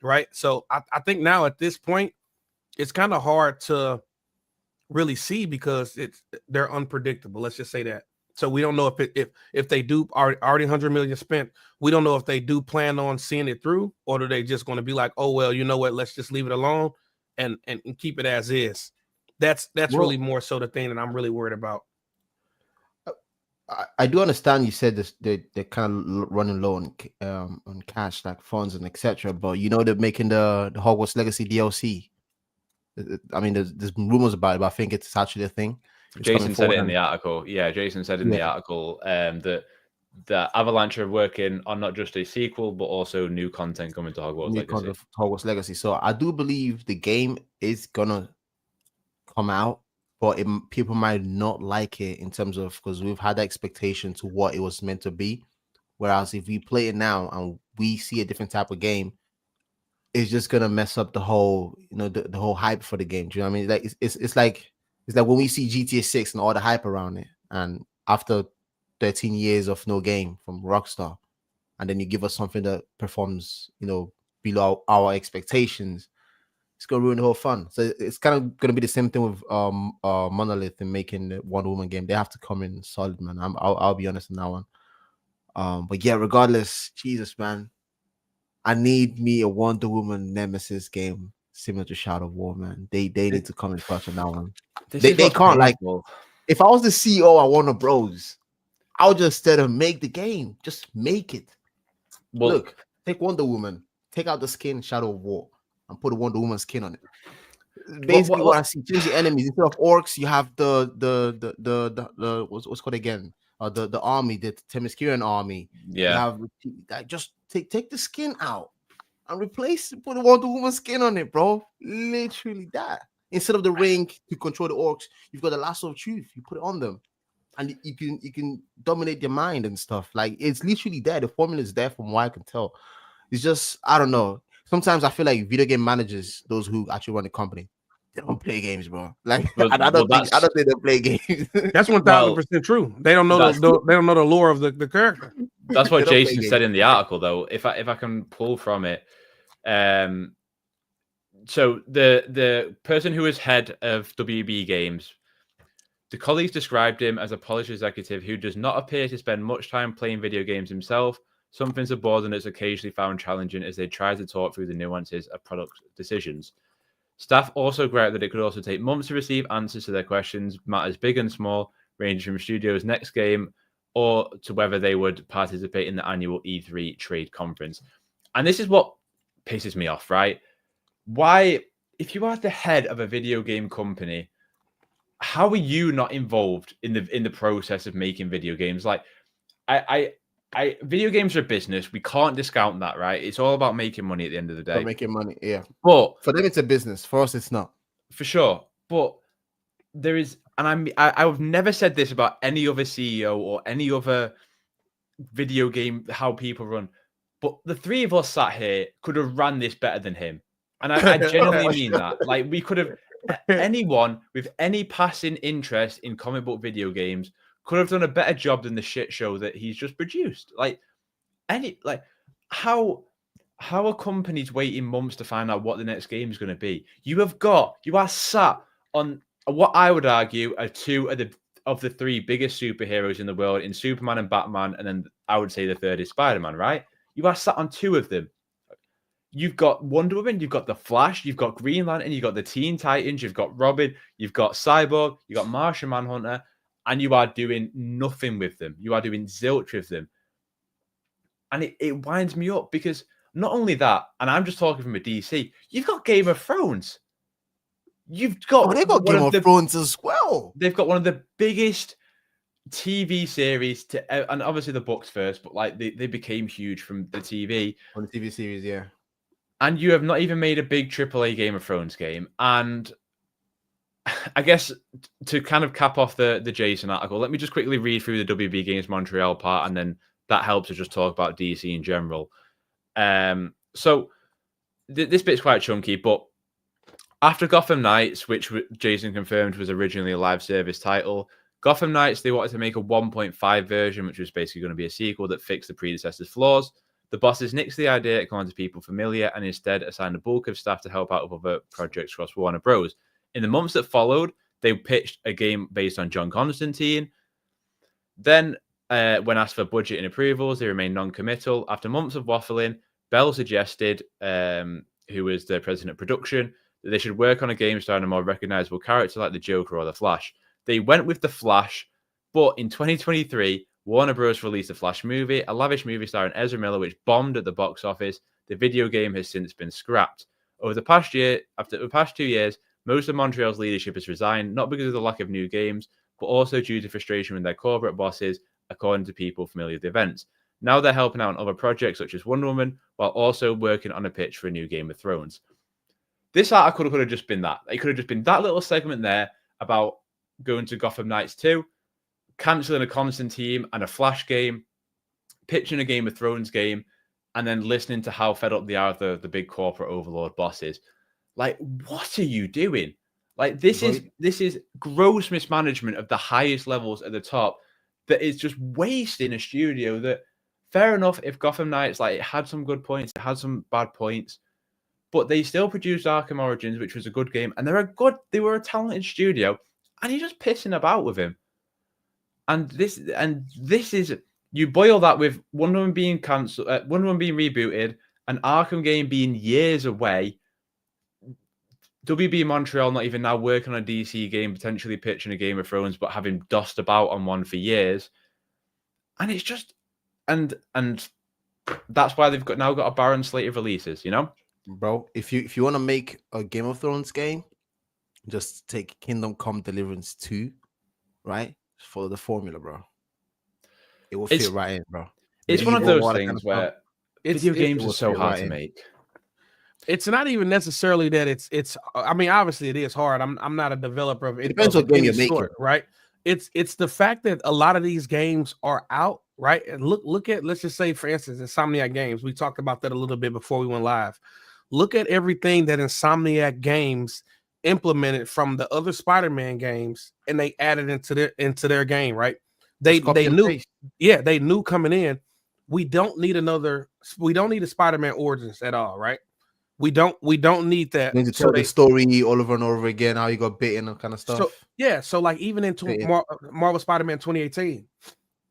right? So I think now at this point, it's kind of hard to really see because they're unpredictable. Let's just say that. So we don't know if they do already 100 million spent. We don't know if they do plan on seeing it through, or are they just going to be like, oh well, you know what? Let's just leave it alone and keep it as is. That's really more so the thing that I'm really worried about. I do understand you said this. They're kind of running low on cash, like funds and etc. But they're making the Hogwarts Legacy DLC. I mean, there's been rumors about it, but I think it's actually a thing. Jason said it in the article. Yeah, Jason said in the article that Avalanche are working on not just a sequel, but also new content coming to Hogwarts Legacy. So I do believe the game is gonna come out, but people might not like it in terms of, because we've had the expectation to what it was meant to be. Whereas if we play it now and we see a different type of game, it's just gonna mess up the whole, the whole hype for the game. Do you know what I mean? Like it's like when we see GTA 6 and all the hype around it, and after 13 years of no game from Rockstar, and then you give us something that performs, below our expectations, it's gonna ruin the whole fun. So it's kind of gonna be the same thing with Monolith in making the Wonder Woman game. They have to come in solid, man. I'll be honest on that one. But yeah, regardless, Jesus, man, I need me a Wonder Woman Nemesis game similar to Shadow of War, man. They need to come in touch on that one. They can't, like, if I was the CEO at Warner Bros, I would just instead of make the game, just make it. Well, look, take Wonder Woman, take out the skin Shadow of War, and put a Wonder Woman skin on it. Basically, what I see, change the enemies. Instead of orcs, you have the what's called again? The army, the Themysciran army. Yeah. You have just take the skin out and put a Wonder Woman skin on it, bro. Literally that. Instead of the ring to control the orcs, you've got the lasso of truth. You put it on them, and you can dominate their mind and stuff. Like, it's literally there. The formula is there from what I can tell. It's just, I don't know. Sometimes I feel like video game managers, those who actually run the company, they don't play games, bro. Like, I don't think they play games. That's 1,000% true. They don't know they don't know the lore of the character. That's what Jason said in the article, though. If I can pull from it, so the person who is head of WB Games, the colleagues described him as a polished executive who does not appear to spend much time playing video games himself. Something subordinates occasionally found challenging as they tried to talk through the nuances of product decisions. Staff also griped that it could also take months to receive answers to their questions, matters big and small, ranging from studio's next game or to whether they would participate in the annual E3 trade conference. And this is what pisses me off, right? Why, if you are the head of a video game company, how are you not involved in the process of making video games? Like, video games are a business. We can't discount that, right? It's all about making money at the end of the day. Making money, yeah. But for them, it's a business. For us, it's not. For sure. But there is, and I've never said this about any other CEO or any other video game, how people run. But the three of us sat here could have ran this better than him. And I genuinely mean that. Like, we could have, anyone with any passing interest in comic book video games could have done a better job than the shit show that he's just produced. How are companies waiting months to find out what the next game is going to be? You are sat on what I would argue are two of the three biggest superheroes in the world in Superman and Batman, and then I would say the third is Spider-Man, right? You are sat on two of them. You've got Wonder Woman, you've got the Flash, you've got Green Lantern, you've got the Teen Titans, you've got Robin, you've got Cyborg, you've got Martian Manhunter, and you are doing nothing with them. You are doing zilch with them. And it winds me up because not only that, and I'm just talking from a DC, you've got Game of Thrones. You've got they've got Game of Thrones as well. They've got one of the biggest TV series and obviously the books first, but like they became huge from the TV. On the TV series, yeah. And you have not even made a big AAA Game of Thrones game. And I guess to kind of cap off the Jason article, let me just quickly read through the WB Games Montreal part and then that helps to just talk about DC in general. So this bit's quite chunky, but after Gotham Knights, which Jason confirmed was originally a live service title, Gotham Knights, they wanted to make a 1.5 version, which was basically going to be a sequel that fixed the predecessor's flaws. The bosses nixed the idea, according to people familiar, and instead assigned a bulk of staff to help out with other projects across Warner Bros. In the months that followed, they pitched a game based on John Constantine. Then, when asked for budget and approvals, they remained non-committal. After months of waffling, Bell suggested, who was the president of production, that they should work on a game starring a more recognizable character like the Joker or the Flash. They went with the Flash, but in 2023, Warner Bros. Released the Flash movie, a lavish movie starring Ezra Miller, which bombed at the box office. The video game has since been scrapped. Over the past 2 years, most of Montreal's leadership has resigned, not because of the lack of new games, but also due to frustration with their corporate bosses, according to people familiar with the events. Now they're helping out on other projects such as Wonder Woman, while also working on a pitch for a new Game of Thrones. This article could have just been that. It could have just been that little segment there about going to Gotham Knights 2, cancelling a Constantine and a Flash game, pitching a Game of Thrones game, and then listening to how fed up they are with the big corporate overlord bosses. Like, what are you doing? Like, this is gross mismanagement of the highest levels at the top that is just wasting a studio that, fair enough, if Gotham Knights, like, it had some good points, it had some bad points, but they still produced Arkham Origins, which was a good game, and they were a talented studio, and you're just pissing about with him. And this is, you boil that with Wonder Woman being cancelled, Wonder Woman being rebooted, an Arkham game being years away, WB Montreal not even now working on a DC game, potentially pitching a Game of Thrones, but having dust about on one for years. And it's just, and that's why they've now got a barren slate of releases, you know? Bro, if you want to make a Game of Thrones game, just take Kingdom Come Deliverance 2, right? Follow the formula, bro. It will fit right in, bro. It's one of those things where video games are so hard to make. It's not even necessarily that it's. I mean, obviously it is hard. I'm not a developer of it. Depends what game you're making, right? It's the fact that a lot of these games are out, right? And look at, let's just say, for instance, Insomniac Games. We talked about that a little bit before we went live. Look at everything that Insomniac Games implemented from the other Spider-Man games, and they added into their game, right? They knew, they knew coming in, we don't need a Spider-Man Origins at all, right? We don't need that. You need to tell the story all over and over again, how you got bitten and kind of stuff. So like even in Marvel Spider-Man 2018,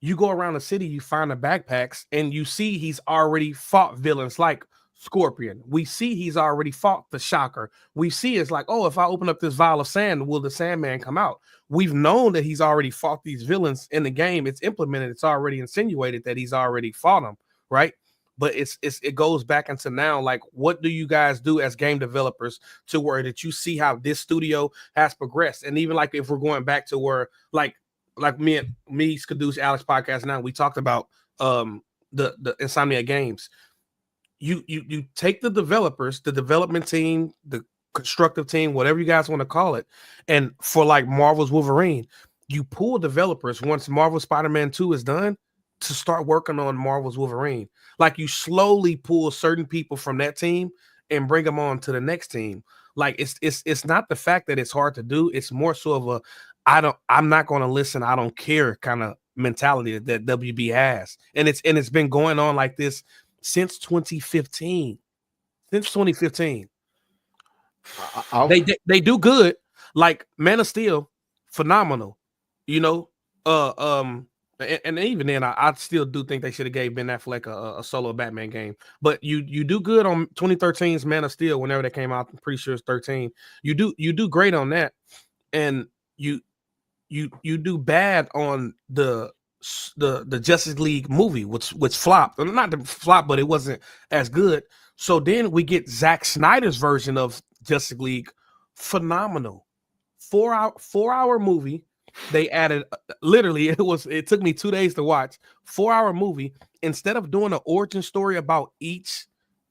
you go around the city, you find the backpacks, and you see he's already fought villains like Scorpion. We see he's already fought the Shocker. We see it's like, oh, if I open up this vial of sand, will the Sandman come out? We've known that he's already fought these villains in the game. It's implemented. It's already insinuated that he's already fought them, right? But it goes back into now, like, what do you guys do as game developers to where that you see how this studio has progressed? And even like if we're going back to where like me, Skadoosh, Alex podcast now, we talked about the Insomniac Games. You take the developers, the development team, the constructive team, whatever you guys want to call it, and for like Marvel's Wolverine, you pull developers once Marvel Spider-Man 2 is done to start working on Marvel's Wolverine. Like, you slowly pull certain people from that team and bring them on to the next team. Like, it's not the fact that it's hard to do. It's more so of I'm not going to listen, I don't care kind of mentality that WB has. And it's been going on like this since 2015. Since 2015. They do good. Like Man of Steel, phenomenal. You know, and even then, I still do think they should have gave Ben Affleck a solo Batman game. But you do good on 2013's Man of Steel whenever that came out. I'm pretty sure it's 13. You do great on that, and you do bad on the Justice League movie, which flopped. Not the flop, but it wasn't as good. So then we get Zack Snyder's version of Justice League, phenomenal, 4-hour movie. They added literally it took me 2 days to watch. 4-hour movie. Instead of doing an origin story about each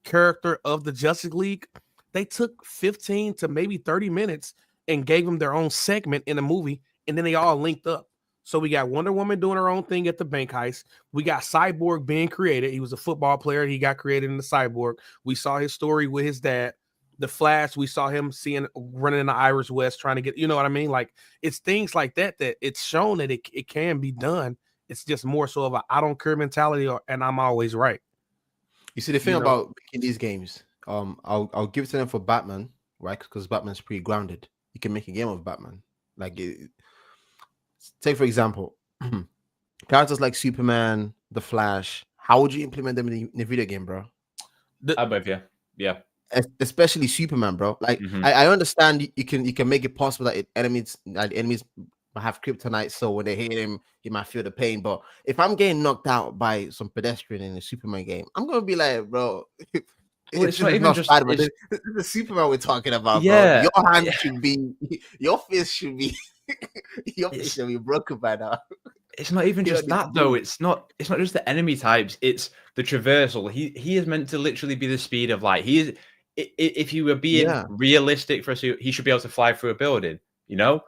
character of the Justice League, they took 15 to maybe 30 minutes and gave them their own segment in the movie, and then they all linked up. So we got Wonder Woman doing her own thing at the bank heist. We got Cyborg being created. He was a football player. He got created in the Cyborg. We saw his story with his dad. The Flash, we saw him running in the Irish West trying to get, you know what I mean? Like, it's things like that it's shown that it can be done. It's just more so of a I don't care mentality, and I'm always right. You see, the thing about making these games, I'll give it to them for Batman, right? Because Batman's pretty grounded. You can make a game of Batman. Like, take for example, characters like Superman, the Flash. How would you implement them in a video game, bro? I'm with you. Yeah. Especially Superman, bro. Like, I understand you can make it possible that enemies have kryptonite, so when they hit him, he might feel the pain. But if I'm getting knocked out by some pedestrian in a Superman game, I'm gonna be like, bro. It's not even just this is the Superman we're talking about, yeah, bro. Your hand should be, your fist should be, your fist should be broken by now. It's not even just that though. It's not just the enemy types. It's the traversal. He is meant to literally be the speed of light. He is. If you were being realistic for a suit, he should be able to fly through a building. You know.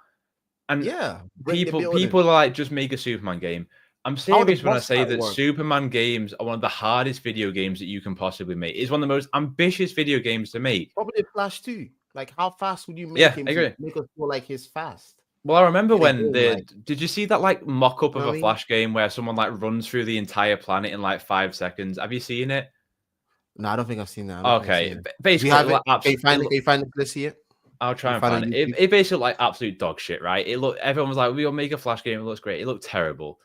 And people are like, just make a Superman game. I'm serious when I say that Superman games are one of the hardest video games that you can possibly make. It's one of the most ambitious video games to make. Probably Flash too. Like, how fast would you make him? I agree. Make us feel like he's fast. Well, I remember when did you see that like mock-up of a Flash game where someone like runs through the entire planet in like 5 seconds? Have you seen it? No, I don't think I've seen that. Okay, basically, can you find it? Let's see it. I'll try and find it. It basically like absolute dog shit, right? Everyone was like, we'll make a Flash game. It looks great. It looked terrible.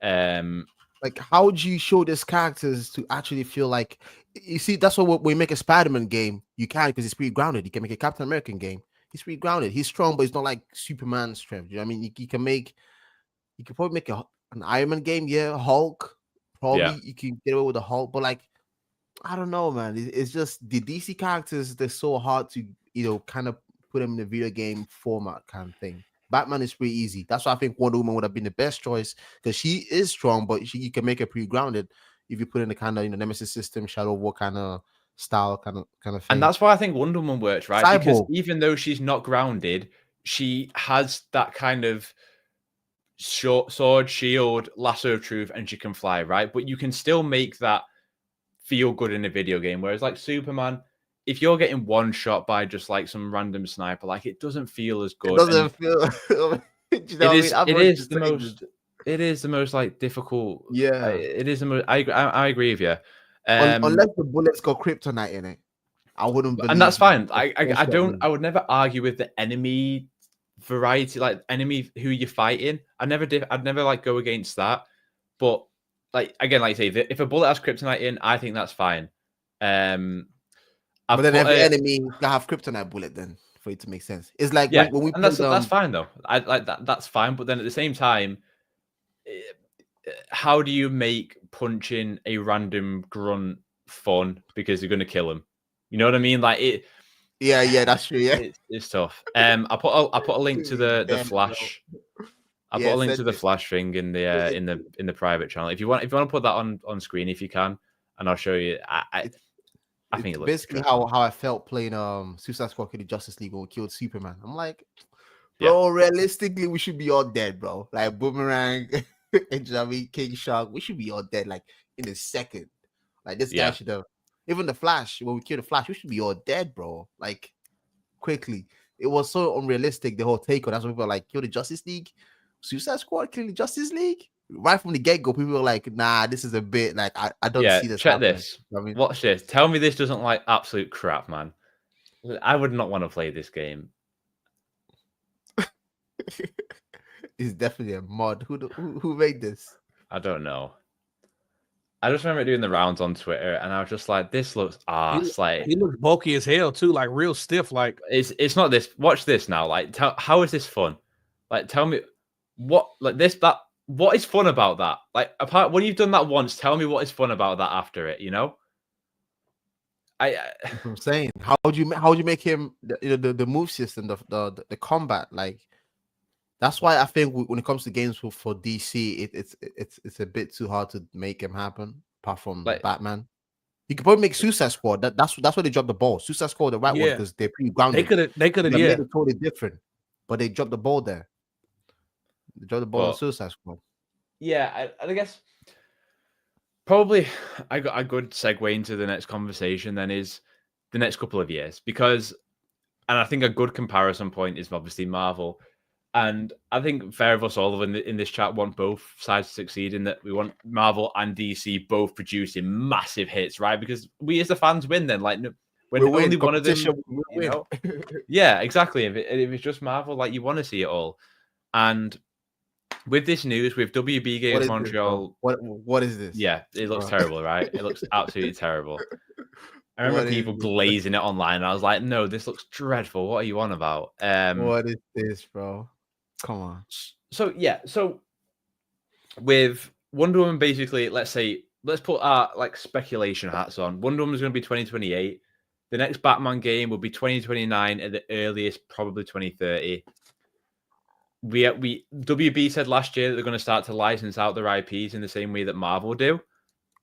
Like, how would you show these characters to actually feel like, you see, that's what we make a Spider-Man game. You can, because he's pretty grounded. You can make a Captain American game. He's pretty grounded. He's strong, but he's not like Superman strength. You know what I mean? You can probably make an Iron Man game. Yeah, Hulk. Probably you can get away with the Hulk, but like, I don't know, man. It's just the DC characters. They're so hard to, kind of put them in a video game format kind of thing. Batman is pretty easy. That's why I think Wonder Woman would have been the best choice, because she is strong, but you can make her pretty grounded if you put in the kind of Nemesis system, Shadow War kind of style, kind of thing. And that's why I think Wonder Woman works, right? Cyborg. Because even though she's not grounded, she has that kind of short sword, shield, lasso of truth, and she can fly, right? But you can still make that feel good in a video game. Whereas like Superman, if you're getting one shot by just like some random sniper, like it doesn't feel as good. It doesn't feel. It is the most like difficult. Yeah, it is the most. I agree with you. Unless the bullets got kryptonite in it, I wouldn't. And that's fine. I would never argue with the enemy variety, like enemy who you're fighting. I'd never like go against that. But like again, like you say, if a bullet has kryptonite in, I think that's fine. But then every enemy can have kryptonite bullet then for it to make sense. It's like when we that's fine though. I like that. That's fine. But then at the same time, how do you make punching a random grunt fun because you're going to kill him? You know what I mean? Like it. Yeah, that's true. Yeah, it's tough. I put a link to the Flash. I put a link to the Flash thing in the private channel. If you want to put that on screen, if you can, and I'll show you. I think it looks basically how I felt playing Suicide Squad in the Justice League when we killed Superman. I'm like, bro, realistically, we should be all dead, bro. Like Boomerang, and King Shark, we should be all dead like in a second. Like this guy should have. Even the Flash, when we killed the Flash, we should be all dead, bro. Like quickly. It was so unrealistic, the whole take on. That's why people were like, kill the Justice League, Suicide Squad, kill the Justice League. Right from the get-go, people were like, nah, this is a bit like I don't see this. Check happening. This. I mean, watch this. Tell me this doesn't like absolute crap, man. I would not want to play this game. It's definitely a mod. Who made this? I don't know. I just remember doing the rounds on Twitter, and I was just like, "This looks ass." He looks bulky as hell too, like real stiff. Like it's not this. Watch this now. Like, how is this fun? Like, tell me what what is fun about that? Like, apart when you've done that once, tell me what is fun about that after it. You know, I'm saying, how would you make him the move system, the combat like? That's why I think when it comes to games for DC, it's a bit too hard to make him happen. Apart from like, Batman, you could probably make Suicide Squad. That's where they dropped the ball. Suicide Squad, the right one, because they're pretty grounded. They could have, made it totally different, but they dropped the ball there. They dropped the ball on But- Suicide Squad. Yeah, I guess probably I got a good segue into the next conversation then is the next couple of years because, and I think a good comparison point is obviously Marvel. And I think fair of us all in this chat want both sides to succeed in that we want Marvel and DC both producing massive hits, right? Because we as the fans win then. Like when We'll win. only one of them, Competition, we'll you win. know? Yeah, exactly. If it's just Marvel, like you want to see it all. And with this news, with WB What against is Montreal, this, what is this? yeah, it looks Bro. terrible, right? It looks absolutely terrible. I remember What is people this? glazing it online. And I was like, no, this looks dreadful. What are you on about? What is this, bro? Come on. So with Wonder Woman, basically, let's put our like speculation hats on. Wonder Woman is going to be 2028. The next Batman game will be 2029 at the earliest, probably 2030. We WB said last year that they're going to start to license out their IPs in the same way that Marvel do,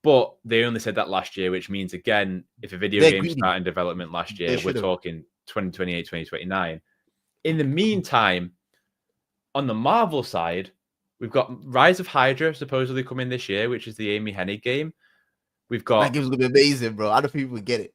but they only said that last year, which means again, if a video They're game greedy. started in development last year, They we're should've. talking 2028, 2029. In the meantime, on the Marvel side, we've got Rise of Hydra supposedly coming this year, which is the Amy Hennig game. We've That got game's gonna be amazing, bro. I don't think people get it.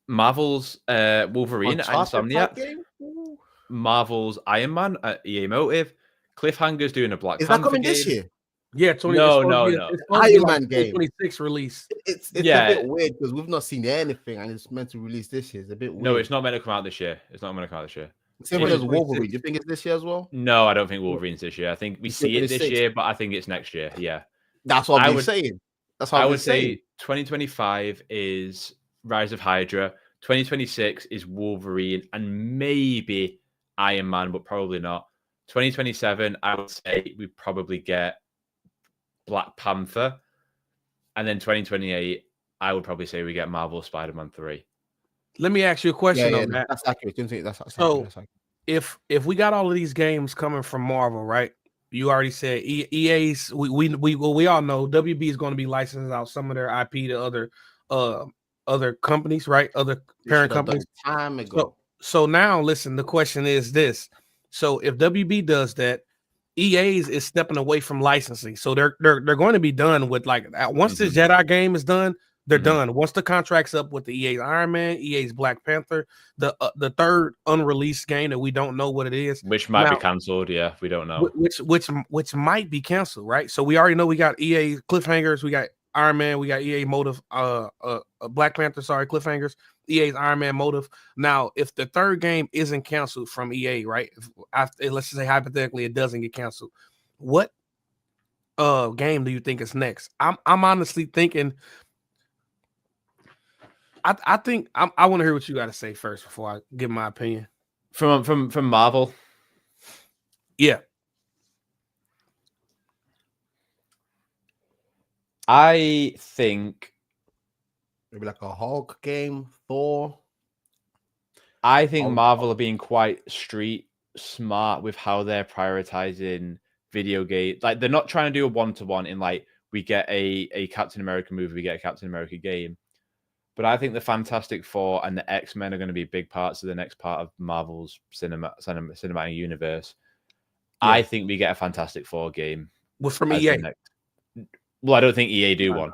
Marvel's Wolverine at Uncharted Insomniac, type game? Ooh. Marvel's Iron Man at EA Motive, Cliffhanger's doing a Black Is that Panther coming game. this year? Yeah, 20. No, it's supposed no, to be, no. It's supposed to be Iron like Man game. 2026 release. It's Yeah. a bit weird because we've not seen anything and it's meant to release this year. It's a bit weird. No, it's not meant to come out this year. It's not meant to come out this year. Same thing it's as 2026. Wolverine. Do you think it's this year as well? No, I don't think Wolverine's this year. I think we It's see it this 2026. year, but I think it's next year. Yeah. That's what I I've been would- saying. That's what I I've been would saying. say 2025 is Rise of Hydra. 2026 is Wolverine and maybe Iron Man, but probably not. 2027, I would say we probably get Black Panther. And then 2028, I would probably say we get Marvel Spider-Man 3. Let me ask you a question Yeah, on that. that's accurate. Don't think that's So- accurate. If we got all of these games coming from Marvel, right? You already said EA's. We all know WB is going to be licensing out some of their IP to other companies, right? Other parent companies. Time ago. So now, listen. The question is this: so if WB does that, EA's is stepping away from licensing. So they're going to be done with like once this Jedi game is done, they're Mhm. done. Once the contract's up with the EA's Iron Man, EA's Black Panther, the third unreleased game that we don't know what it is, Which might Now- be cancelled, yeah. We don't know. which might be canceled, right? So we already know we got EA cliffhangers, we got Iron Man, we got EA Motive, Black Panther, sorry, cliffhangers, EA's Iron Man Motive. Now, if the third game isn't canceled from EA, right? Let's just say hypothetically it doesn't get canceled, what game do you think is next? I'm honestly thinking. I think I want to hear what you got to say first before I give my opinion. From Marvel, Yeah, I think Maybe like a Hulk game, Thor. Marvel are being quite street smart with how they're prioritizing video game. Like they're not trying to do a one-to-one in like we get a Captain America movie, we get a Captain America game. But I think the Fantastic Four and the X-Men are going to be big parts of the next part of Marvel's cinematic universe. Yeah. I think we get a Fantastic Four game. from as the EA. next- Well, I don't think EA do one.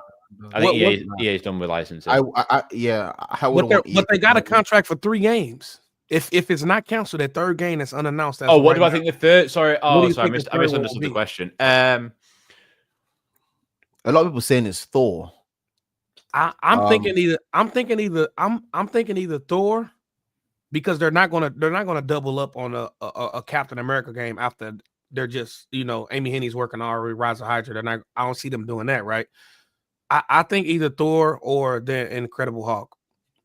I think EA's done with licensing. I But they got a contract. contract for 3 games. If it's not canceled, that third game is unannounced. Oh, what do I right think the third? Sorry. What do Oh, you sorry. think the I third one will misunderstood the be? question. A lot of people saying it's Thor. now? I'm thinking either Thor, because they're not gonna double up on a Captain America game after they're just Amy Henny's working already Rise of Hydra. I don't see them doing that, right? I think either Thor or the Incredible Hulk.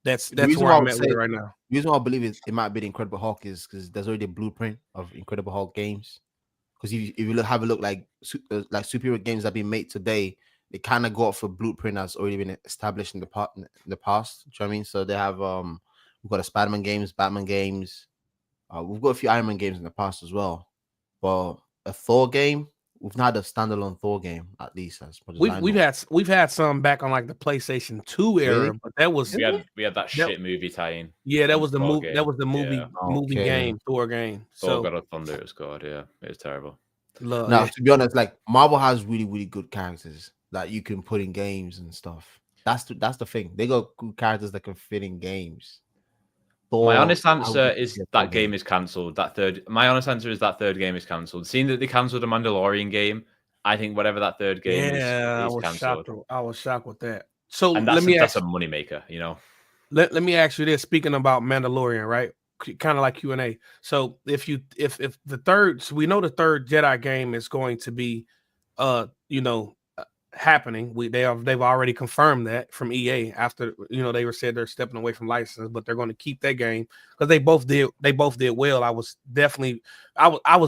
That's reason where why I I'm would at with say- it right now. The reason why I believe it might be the Incredible Hulk is because there's already a blueprint of Incredible Hulk games. Because if you have a look like superhero games that have been made today, they kind of go off a blueprint that's already been established in the past. Do you know what I mean? So they have we've got the Spider-Man games, Batman games. We've got a few Iron Man games in the past as well. But a Thor game, we've not had a standalone Thor game at least as much as I know. We've had some back on like the PlayStation 2 era, Really? but that was we had that shit movie tie-in. that was the Thor movie. game. That was the movie Yeah. movie Okay. game, Thor game. Thor So God of Thunder. It was good. Yeah, it was terrible. Love, Now, yeah. to be honest, like Marvel has really, really good characters that you can put in games and stuff. That's the thing. They got good characters that can fit in games. My Thor, honest I answer would is get that Thor game is cancelled. My honest answer is that third game is cancelled. Seeing that they cancelled a Mandalorian game, I think whatever that third game Yeah, I is was cancelled. shocked. I was shocked with that. So And let me that's ask. a moneymaker, you know. Let me ask you this. Speaking about Mandalorian, right? Kind of like Q&A. So if the third, so we know the third Jedi game is going to be, happening. They've already confirmed that from EA after they said they're stepping away from license, but they're going to keep that game because they both did well. I was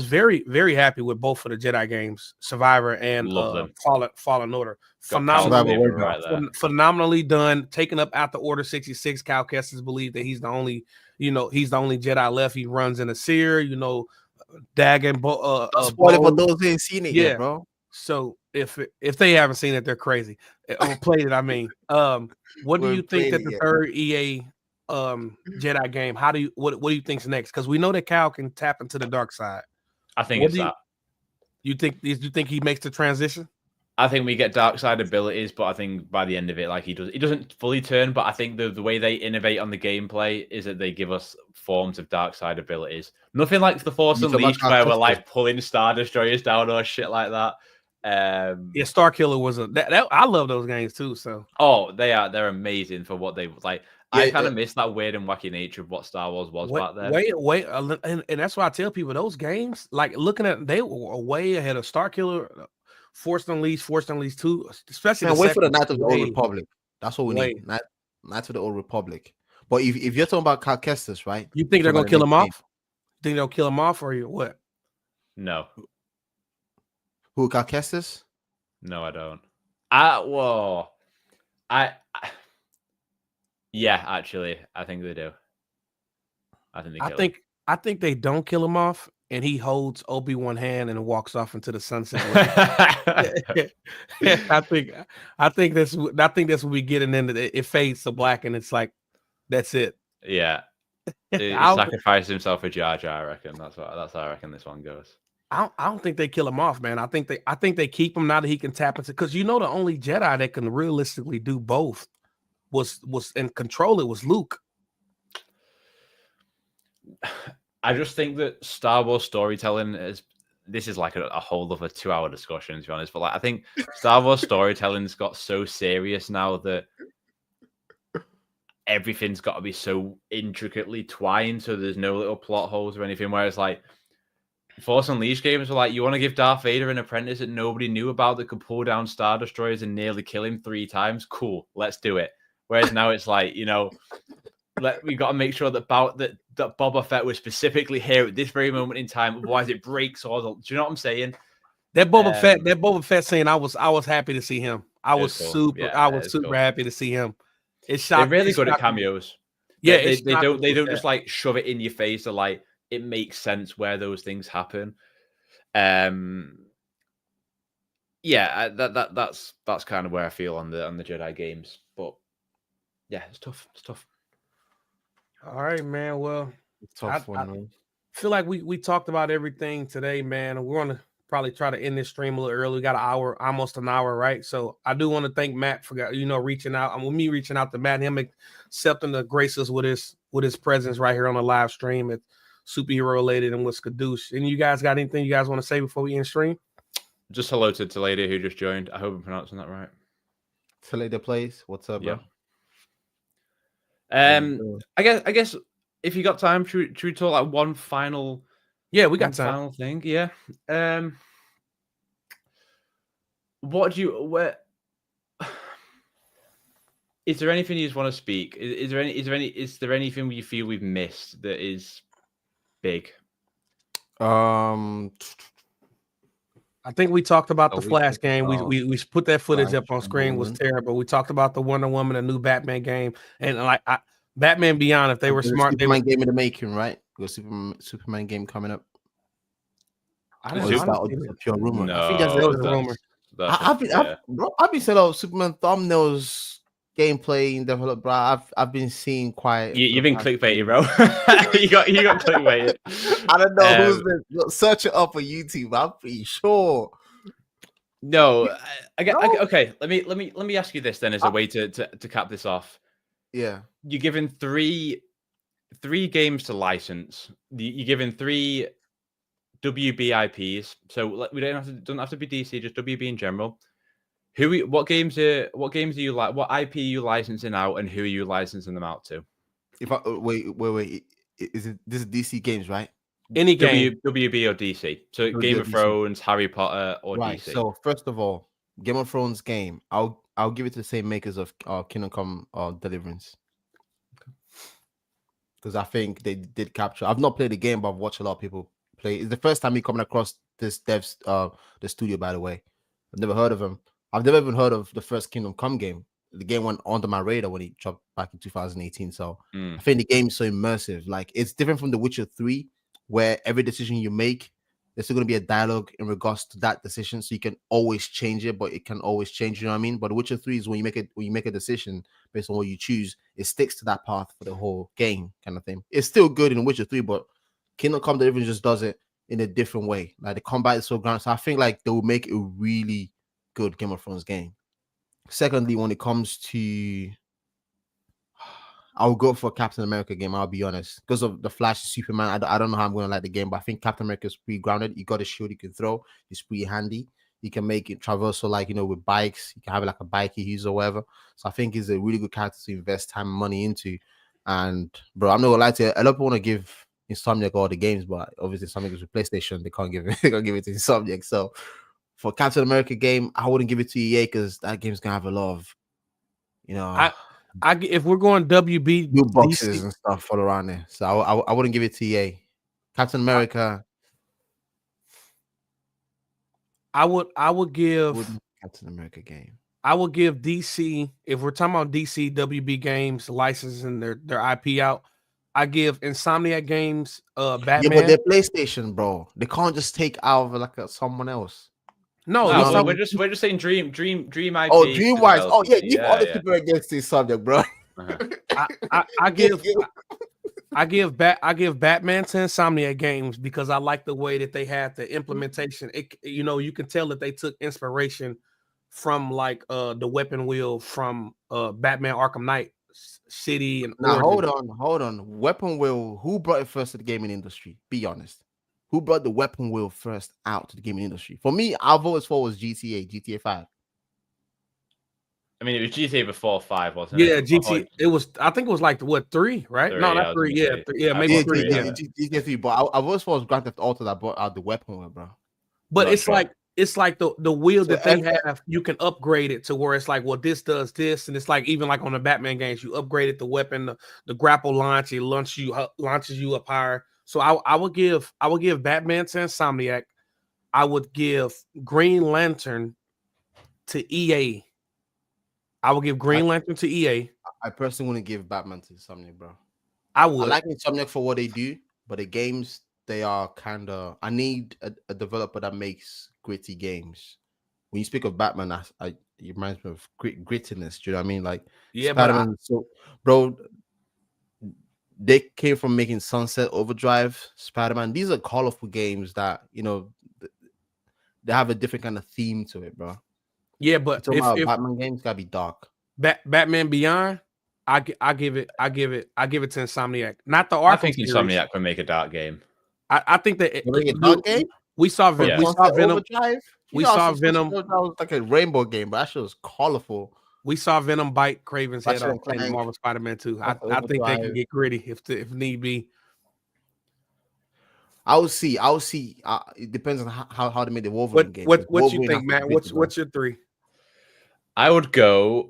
very, very happy with both of the Jedi games, Survivor and Love them. Fallen Order. Phenomenally done, taken up after Order 66. Cal Kestis believe that he's the only Jedi left. He runs in a seer, Dagon. Spoil it for those who ain't seen it yet, bro. So if they haven't seen it, they're crazy. Played it, I mean. What do you think that the third EA Jedi game? What do you think's next? Because we know that Cal can tap into the dark side. I think you think he makes the transition? I think we get dark side abilities, but I think by the end of it, like he doesn't fully turn. But I think the way they innovate on the gameplay is that they give us forms of dark side abilities. Nothing like the Force Unleashed, where we're like pulling Star Destroyers down or shit like that. Star Killer was I love those games too. So they're amazing for what they like. I kind of miss that weird and wacky nature of what Star Wars was back then. And that's why I tell people those games, like looking at, they were way ahead of Star Killer, Force Unleashed 2, especially. And wait for the Knights of the Old Republic. That's what we need. Knights of the Old Republic. But if you're talking about Cal Kestis, right? You think they're gonna kill him off? Think they'll kill him off, or what? No. Who, Cal Kestis? No, I don't. Yeah, actually, I think they do. I think they don't kill him off, and he holds Obi-Wan hand and walks off into the sunset. I think that's what we get, and then it fades to black, and it's like that's it. Yeah, he sacrificed himself for Jar Jar. I reckon that's how I reckon this one goes. I don't think they kill him off, man. I think they keep him now that he can tap into, because the only Jedi that can realistically do both was and control it was Luke. I just think that Star Wars storytelling this is like a whole other 2-hour discussion, to be honest. But like, I think Star Wars storytelling's got so serious now that everything's got to be so intricately twined, so there's no little plot holes or anything. Whereas like Force Unleashed games were like, you want to give Darth Vader an apprentice that nobody knew about that could pull down Star Destroyers and nearly kill him 3 times? Cool, let's do it. Whereas now it's like, we got to make sure that Boba Fett was specifically here at this very moment in time. Otherwise, it breaks all. Do you know what I'm saying? That Boba Fett scene, I was happy to see him. I was super happy to see him. It's shocking. They're really good at cameos. Yeah, they don't just like shove it in your face. They're like, it makes sense where those things happen. Yeah, that's kind of where I feel on the Jedi games. But yeah, it's tough. All right, man. Well, I feel like we talked about everything today, man. We're gonna probably try to end this stream a little early. We got almost an hour, right? So I do want to thank Matt for reaching out. Me reaching out to Matt, him accepting to grace us with his presence right here on the live stream at Superhero Related and with Skadoosh. And you guys got anything you guys want to say before we end stream? Just hello to Toledo who just joined. I hope I'm pronouncing that right. Toledo Plays. What's up, bro? I guess if you got time, should we talk like one final? Yeah, we got time. Final thing, yeah. Is there anything you just want to speak? Is there anything you feel we've missed that is big? I think we talked about the Flash game. We put that footage up on screen. Was terrible. We talked about the Wonder Woman, the new Batman game, and like Batman Beyond. If they were smart, Superman game in the making, right? We got Superman game coming up. I didn't know. Pure rumor. No, I think that's a rumor. I've been seeing Superman thumbnails gameplay in developed, bro. I've been seeing quite. You've been clickbaited, bro. you got clickbaited. I don't know who's this. Search it up on YouTube. I'm pretty sure. No, No. okay. Let me ask you this then, as a way to cap this off. Yeah. You're given three games to license. You're given 3 WB IPs. So we don't have to be DC, just WB in general. What games are you like? What IP are you licensing out, and who are you licensing them out to? If I wait, this is DC games, right? Any game, WB or DC. So WB Game or of DC. Thrones, Harry Potter, or Right. DC. So first of all, Game of Thrones game, I'll give it to the same makers of Kingdom Come Deliverance, because I think they did capture. I've not played the game, but I've watched a lot of people play. It's the first time me coming across this devs the studio. By the way, I've never heard of them. I've never even heard of the first Kingdom Come game. The game went under my radar when it dropped back in 2018. So I think the game is so immersive. Like, it's different from The Witcher 3, where every decision you make, there's still going to be a dialogue in regards to that decision. So you can always change it, but it can always change. You know what I mean? But The Witcher 3 is when you make a decision based on what you choose, it sticks to that path for the whole game, kind of thing. It's still good in Witcher 3, but Kingdom Come Deliverance just does it in a different way. Like, the combat is so grounded. So I think like they will make a really good Game of Thrones game. Secondly, when it comes to, I'll go for Captain America game. I'll be honest, because of the Flash, Superman. I don't know how I'm going to like the game, but I think Captain America is pretty grounded. You got a shield you can throw. It's pretty handy. You can make it traversal, like, with bikes. You can have it like a bike you use or whatever. So I think it's a really good character to invest time and money into. And bro, I'm not gonna lie to you. A lot of people want to give Insomniac all the games, but obviously Insomniac is with PlayStation. They can't give it. They can't give it to Insomniac. So for Captain America game, I wouldn't give it to EA, because that game's gonna have a lot of, if we're going WB new boxes DC, and stuff all around there. So I wouldn't give it to EA. Captain America, I would give Captain America game. I would give DC, if we're talking about DC WB games licensing their IP out, I give Insomniac Games Batman. Yeah, but they're PlayStation, bro. They can't just take out like someone else. No, we're just saying Dream IP. Oh, Dreamwise. Oh yeah, give yeah, all the people against this subject, bro. I give Batman to Insomniac Games, because I like the way that they had the implementation. You can tell that they took inspiration from like the weapon wheel from Batman Arkham Knight City and now Origins. hold on. Weapon wheel. Who brought it first to the gaming industry? Be honest. Who brought the weapon wheel first out to the gaming industry? For me, I've always thought was GTA 5. I mean, it was GTA before 5, wasn't Yeah, it? GTA. It was. I think it was like 3, right? 3, no, yeah, not 3. Yeah, maybe 3. Yeah. GTA 3. But I've always thought it was Grand Theft Auto that brought out the weapon wheel, bro. But it's like the wheel that they every- have. You can upgrade it to where it's like, well, this does this, and it's like even like on the Batman games, you upgraded the weapon, the grapple launch, it launches you up higher. So I would give Batman to Insomniac. I would give Green Lantern to EA. I would give Green Lantern to EA. I personally wouldn't give Batman to Insomniac, bro. I would. I like Insomniac for what they do, but the games, they are kind of. I need a developer that makes gritty games. When you speak of Batman, it reminds me of grittiness. Do you know what I mean? Like, Yeah, Spider-Man. So, bro, they came from making Sunset Overdrive, Spider-Man. These are colorful games that they have a different kind of theme to it, bro. Yeah, but if Batman games gotta be dark. Batman Beyond, I give it to Insomniac. Not the Arkham I think series. Insomniac can make a dark game. I think that game? We saw Venom. We saw Venom. That was like a rainbow game, but that shit was colorful. We saw Venom bite Craven's head off in Clank. Marvel Spider-Man 2. I think they can get gritty if need be. I'll see. It depends on how they make the Wolverine game. What you think, Matt? What's your 3? I would go.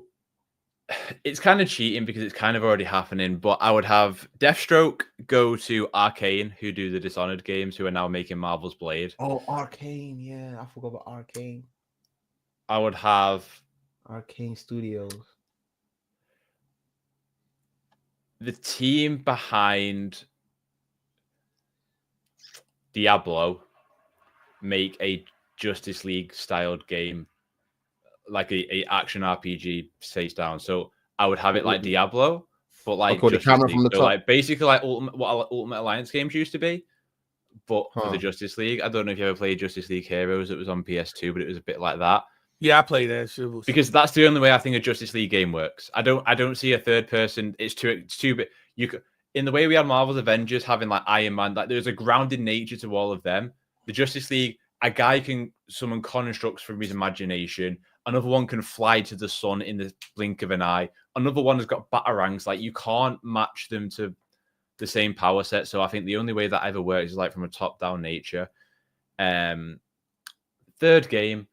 It's kind of cheating because it's kind of already happening, but I would have Deathstroke go to Arcane, who do the Dishonored games, who are now making Marvel's Blade. Oh, Arcane, yeah, I forgot about Arcane. I would have Arcane Studios. The team behind Diablo make a Justice League styled game, like a action RPG face down. So I would have it like Diablo, but like Okay, the Justice camera League. from the So top. like basically like Ultimate Alliance games used to be, but for the Huh. Justice League. I don't know if you ever played Justice League Heroes. It was on PS2, but it was a bit like that. Yeah, I played that shit. Because that's the only way I think a Justice League game works. I don't see a third person. It's too big. You could, in the way we had Marvel's Avengers having like Iron Man, like there's a grounded nature to all of them. The Justice League, a guy can summon constructs from his imagination. Another one can fly to the sun in the blink of an eye. Another one has got batarangs. Like you can't match them to the same power set. So I think the only way that ever works is like from a top-down nature. Third game.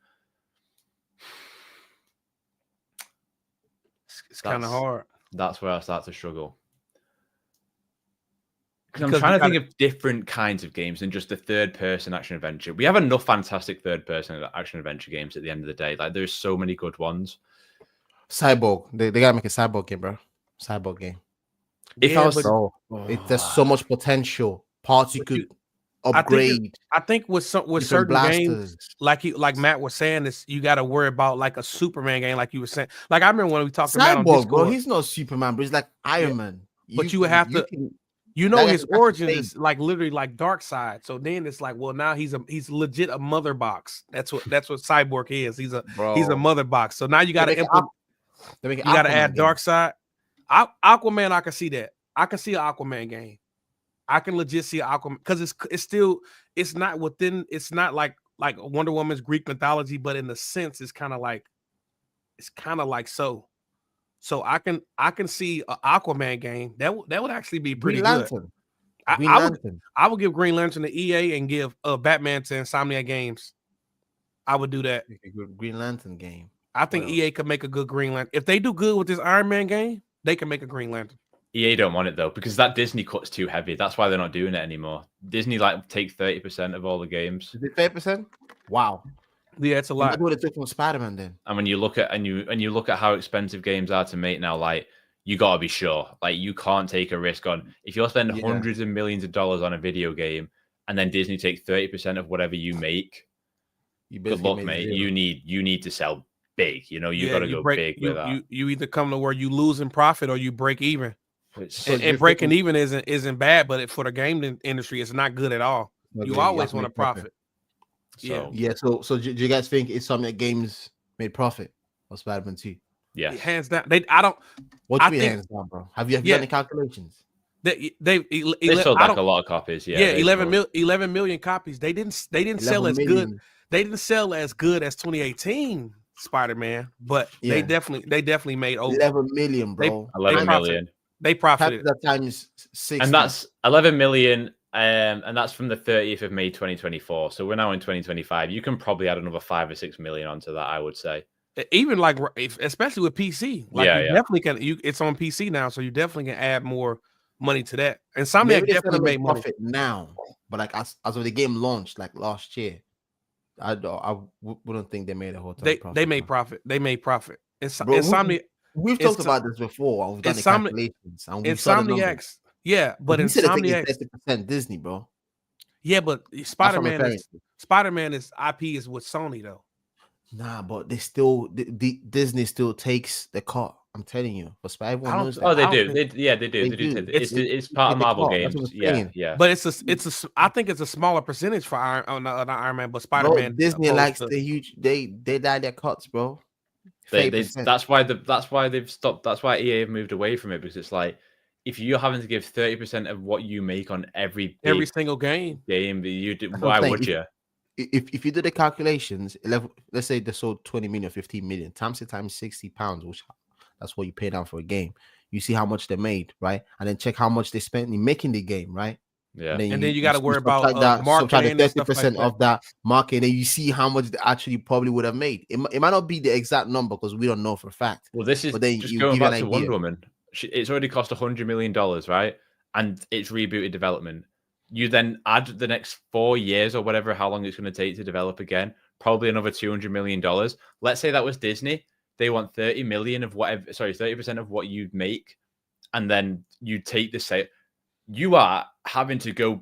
It's kind of hard. That's where I start to struggle. Because I'm Because trying we to think of different kinds of games than just the third-person action adventure. We have enough fantastic third-person action adventure games at the end of the day. Like there's so many good ones. Cyborg. They gotta make a cyborg game, bro. Cyborg game. If I was, Bro, there's so much potential. Parts you But could I upgrade. think with different certain games, blasters. like Matt was saying, is you got to worry about like a Superman game, like you were saying. Like I remember when we talked about on Cyborg, Discord, bro. He's not Superman, but he's like Iron Man. But you would have to- can- you know, that- his that's origin fake. is like literally like Dark Side. So then it's like, well, now he's legit a mother box. That's what Cyborg is. He's a bro. mother box. So now you got to They make you got to Aquaman add game. Dark Side. Aquaman, I can see that. I can see an Aquaman game. I can legit see Aquaman because it's not within. It's not like Wonder Woman's Greek mythology, but in the sense, it's kind of like so. So I can see an Aquaman game that would actually be pretty Green good. Lantern. I, Green I would Lantern. I would give Green Lantern to EA and give Batman to Insomniac Games. I would do that. Make a good Green Lantern game. I think Well. EA could make a good Green Lantern. If they do good with this Iron Man game, they can make a Green Lantern. EA don't want it though because that Disney cut's too heavy. That's why they're not doing it anymore. Disney like take 30% of all the games. Is it 30%? Wow. Yeah, it's a lot. That's what it took from Spider-Man then. And when you look at you look at how expensive games are to make now, like you gotta be sure. Like you can't take a risk on if you're spending Yeah. hundreds of millions of dollars on a video game and then Disney takes 30% of whatever you make. You Good basically luck, made mate. zero. You need to sell big. You know, you Yeah, gotta go big with that. You either come to where you lose in profit or you break even. It's- So And you're breaking thinking- even isn't bad, but for the game industry, it's not good at all. Okay, You have always to want to make profit. profit. so Yeah, so do you guys think Insomniac Games made profit of Spider-Man 2? yeah. Hands down. What I do you think- hands down, bro? Have you Yeah. done the calculations? They sold like a lot of copies. Yeah, they 11 million copies. They didn't sell 11 as good. million. They didn't sell as good as 2018 Spider-Man, but Yeah. they definitely made over. 11 million, bro. 11 profit. million. They profited. That times 60. And that's 11 million. And that's from the 30th of May 2024. So we're now in 2025. You can probably add another 5 or 6 million onto that, I would say. Even like especially with PC. Like Yeah, you yeah. definitely can it's on PC now, so you definitely can add more money to that. And Insomniac Maybe they definitely made money. profit now, but like as of the game launched like last year, wouldn't think they made a whole ton of profit. They made bro. profit. They made profit. Bro, Insomniac We've It's talked about this before. We've done the Insomni- calculations. And we've saw the numbers. Insomniacs. Yeah, but You said the thing Insomniacs. is 30% Disney, bro. Yeah, but That's what I'm Spider-Man referring is to. Spider-Man is IP is with Sony though. Nah, but they still Disney still takes the cut. I'm telling you, for Spider-Man I don't- knows that. Oh, they I don't do. think- They do. They They do. do. It's part of they Marvel call, that's what games. I'm Yeah, saying. yeah. But I think it's a smaller percentage for Iron Man, but Bro, Spider-Man. Disney opposed likes to- the huge. They die their cuts, bro. They 30%. that's why they've stopped. That's why EA have moved away from it because it's like if you're having to give 30% of what you make on every every big single game. game, you do, That's what why I'm saying. would you? If you do the calculations, 11, let's say they sold 20 million, 15 million times it times £60, which that's what you pay down for a game. You see how much they made, right? And then check how much they spent in making the game, right? Yeah. And then you gotta worry about, subtract marketing and stuff like 30% that. of that marketing, and you see how much they actually probably would have made. It might not be the exact number because we don't know for a fact. Well, this is But then just you going give you back an to Wonder idea. Woman. It's already cost $100 million, right? And it's rebooted development. You then add the next 4 years or whatever, how long it's going to take to develop again, probably another $200 million. Let's say that was Disney. They want 30 million of whatever, sorry, 30% of what you'd make. And then you take the sale. You are having to go,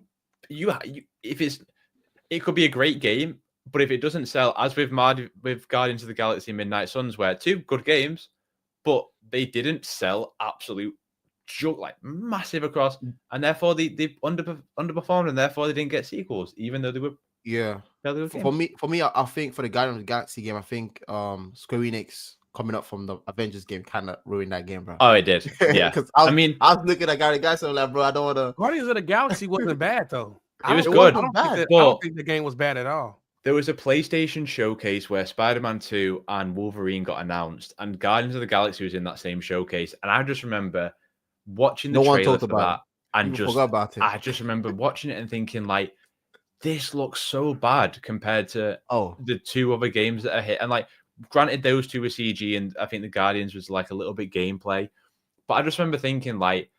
it could be a great game, but if it doesn't sell, as with Guardians of the Galaxy and Midnight Suns, where 2 good games, but they didn't sell absolute junk, like massive across, and therefore they underperformed, and therefore they didn't get sequels, even though they were fairly good For games. me, I think for the Guardians of the Galaxy game, I think Square Enix coming up from the Avengers game kind of ruined that game, bro. Oh, it did. Yeah, Because I mean, I was looking at Guardians of the Galaxy, I'm like, bro, I don't want to. Guardians of the Galaxy wasn't bad though. It was I good. don't think that- I but don't think the game was bad at all. there was a PlayStation showcase where Spider-Man 2 and Wolverine got announced, and Guardians of the Galaxy was in that same showcase. And I just remember watching the No one trailer talked for about that, and People just forgot about it. I just remember watching it and thinking, like, this looks so bad compared to Oh, the two other games that are hit. And like, granted, those two were CG, and I think the Guardians was like a little bit gameplay. But I just remember thinking, like,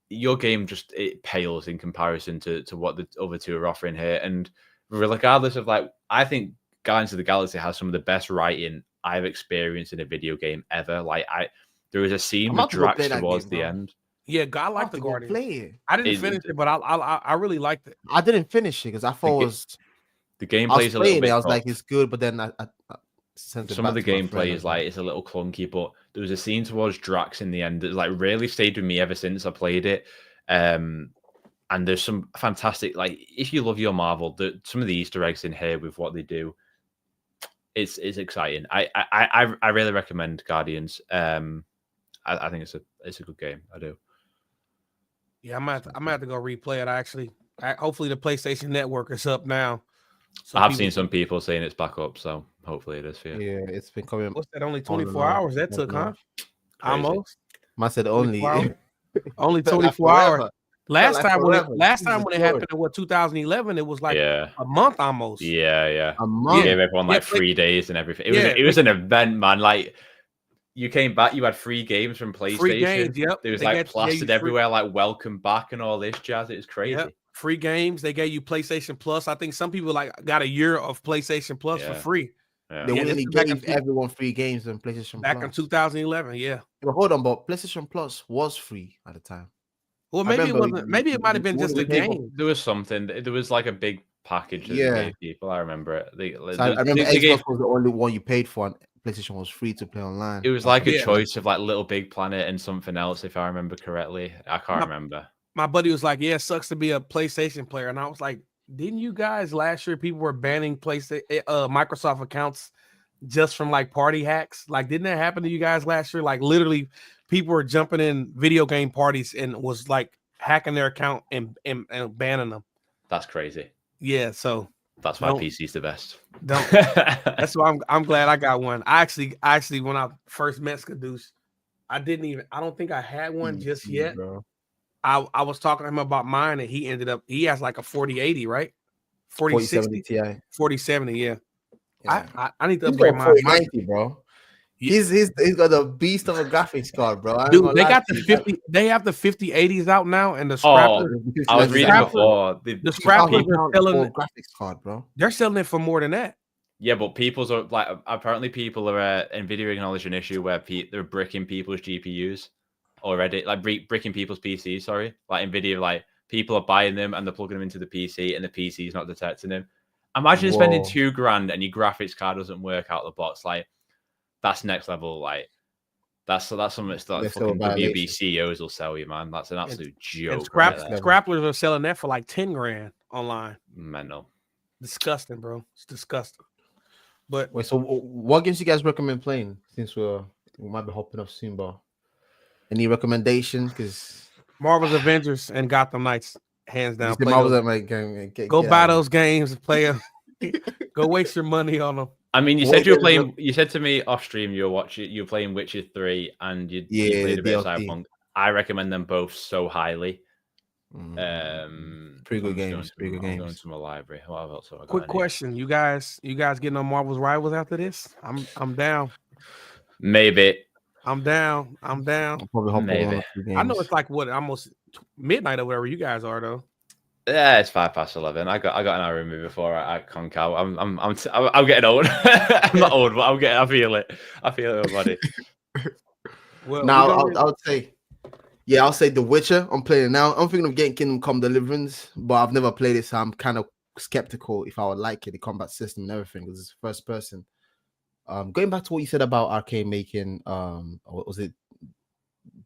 your game just it pales in comparison to what the other two are offering here. And regardless of, like, I think Guardians of the Galaxy has some of the best writing I've experienced in a video game ever. Like, there was a scene I'm with about to go Drax play that towards game, the bro. end. Yeah, I I like have the to go Guardians. play it. I didn't It- finish it, but I really liked it. I didn't finish it because I thought ga- it was. The I gameplay was is a little playing it. bit I was like, tough. it's good, but then I sent it Some of the back to my friend, gameplay I is was like it's a little clunky, but there was a scene towards Drax in the end that's like really stayed with me ever since I played it. And there's some fantastic, like, if you love your Marvel, some of the Easter eggs in here with what they do, it's exciting. I really recommend Guardians. I think it's a good game. I do. Yeah, I'm gonna have to go replay it. Hopefully the PlayStation Network is up now. So I have people- seen some people saying it's back up, so hopefully it is for you. Yeah, it's been coming. What's that? Only on and 24 off, hours that on took, and huh? off. Crazy. Almost. Man said only. 24 hours. Only Felt like 24 hours. forever. Last like time forever. when it Jesus happened Lord. in 2011, it was like Yeah, a month almost. yeah. A You month. gave everyone like Yeah, 3 days and everything. Yeah, It was an event, man. Like, you came back, you had free games from PlayStation. Free games, yep. There was They like gave you plastered free- everywhere, like welcome back and all this jazz. It was crazy. Yep. Free games. They gave you PlayStation Plus. I think some people like got a year of PlayStation Plus for Yeah. free Yeah. They Yeah, this really is back in gave two- everyone free games on PlayStation back Plus. in 2011. Yeah. But hold on, but PlayStation Plus was free at the time. Well, I maybe it remember wasn't. Maybe it might have been you just a wouldn't pay for- game. There was something. There was like a big package that Yeah. they gave people. I remember it. So I remember they Xbox gave- was the only one you paid for, and PlayStation was free to play online. it was like a Yeah. choice of like Little Big Planet and something else, if I remember correctly. I can't No. remember. My buddy was like, "Yeah, it sucks to be a PlayStation player," and I was like, "Didn't you guys last year people were banning Microsoft accounts just from like party hacks? Like, didn't that happen to you guys last year? Like, literally, people were jumping in video game parties and was like hacking their account and banning them. That's crazy. Yeah, so That's why Don't- PC's the best. don't. That's why I'm glad I got one. I actually when I first met Skadoosh, I don't think I had one just yet. Bro. I was talking to him about mine, and he has like a 4080, right? 4060, 4070 Ti. 4070, yeah. Yeah. I need to He's upgrade got mine. 4090, bro. He's got the beast of a graphics card, bro. I ain't Dude, gonna they lie got to the you. 50. They have the 5080s out now, and the Oh, Scrapper. I was reading Scrapper- before. The Scrappers are selling. graphics card, bro. They're selling it for more than that. Yeah, but people's are like apparently people are Nvidia acknowledged an issue where they're bricking people's GPUs already, like bricking people's PCs. Sorry, like Nvidia, like people are buying them and they're plugging them into the PC, and the PC is not detecting them. Imagine spending Whoa. $2,000 and your graphics card doesn't work out the box. Like, that's next level. Like, that's something that's like That's still a fucking WB violation. CEOs will sell you, man. That's an absolute And joke. Scrapplers are selling that for like 10 grand online. Mental. Disgusting, bro. It's disgusting. But Wait, so what games you guys recommend playing? Since we might be hopping up soon, but any recommendations? Because Marvel's Avengers and Gotham Knights, hands down. Play Marvel's those. like, Go buy those games and play them. Go waste your money on them. I mean, you What said you were games playing. You said to me off stream you were playing Witcher 3, and you played a bit of DLC. Cyberpunk. I recommend them both so highly. Pretty good I'm just going games. Pretty good I'm going games. to my library. What else have I got Quick in here? question: you guys getting on Marvel's Rivals after this? I'm down. Maybe. I'm down. I'm down. I'll probably hop Maybe. on a few games. I know it's like what almost midnight or whatever you guys are though. Yeah, it's 11:05. I got an hour in me before I conk out. I'm getting old. I'm not old, but I feel it. I feel it in my body. Well, Now I would say, yeah, I'll say The Witcher. I'm playing it now. I'm thinking of getting Kingdom Come Deliverance, but I've never played it, so I'm kind of skeptical if I would like it, the combat system and everything, because it's first person. Going back to what you said about Arcane making, what was it,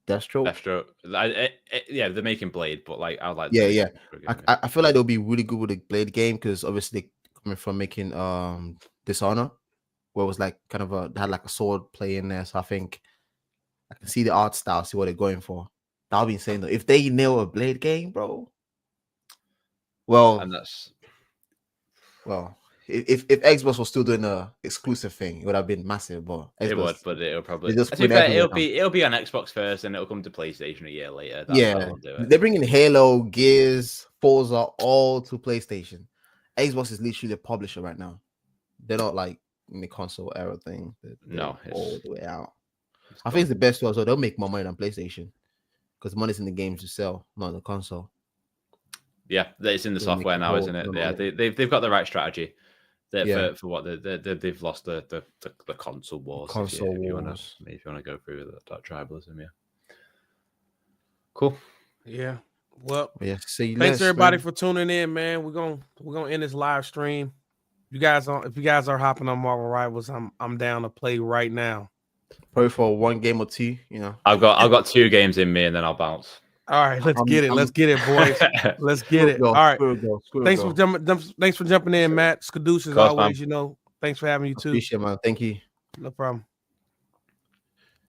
Deathstroke? Deathstroke. Yeah, they're making Blade, but like I would like. Yeah, to yeah. Game, I feel like they'll be really good with the Blade game because obviously they coming from making Dishonor, where it was like kind of they had like a sword play in there. So I think I can see the art style, see what they're going for. That being saying though, if they nail a Blade game, bro, and that's if Xbox was still doing a exclusive thing, it would have been massive. But Xbox, it would, but it'll probably. just To be fair, it'll be on Xbox first, and it'll come to PlayStation a year later. That's how they'll do it. They're bringing Halo, Gears, Forza all to PlayStation. Xbox is literally the publisher right now. They're not like in the console era thing. No, all the way out. I think it's the best way as well. They'll make more money than PlayStation because money's in the games to sell, not in the console. Yeah, it's in the software now, isn't it? Yeah, they've got the right strategy. For what they've lost the console wars. If you want to go through that tribalism, yeah. Cool. Yeah. Well, see, thanks everybody for tuning in, man. We're gonna end this live stream. If you guys are hopping on Marvel Rivals, I'm down to play right now. Probably for one game or two, you know. I've got 2 games in me, and then I'll bounce. All right, let's get it, boys. Let's get it. All right. Thanks for jumping in, Matt. Skadoosh as always. Man. Thanks for having you too. Appreciate it, man. Thank you. No problem.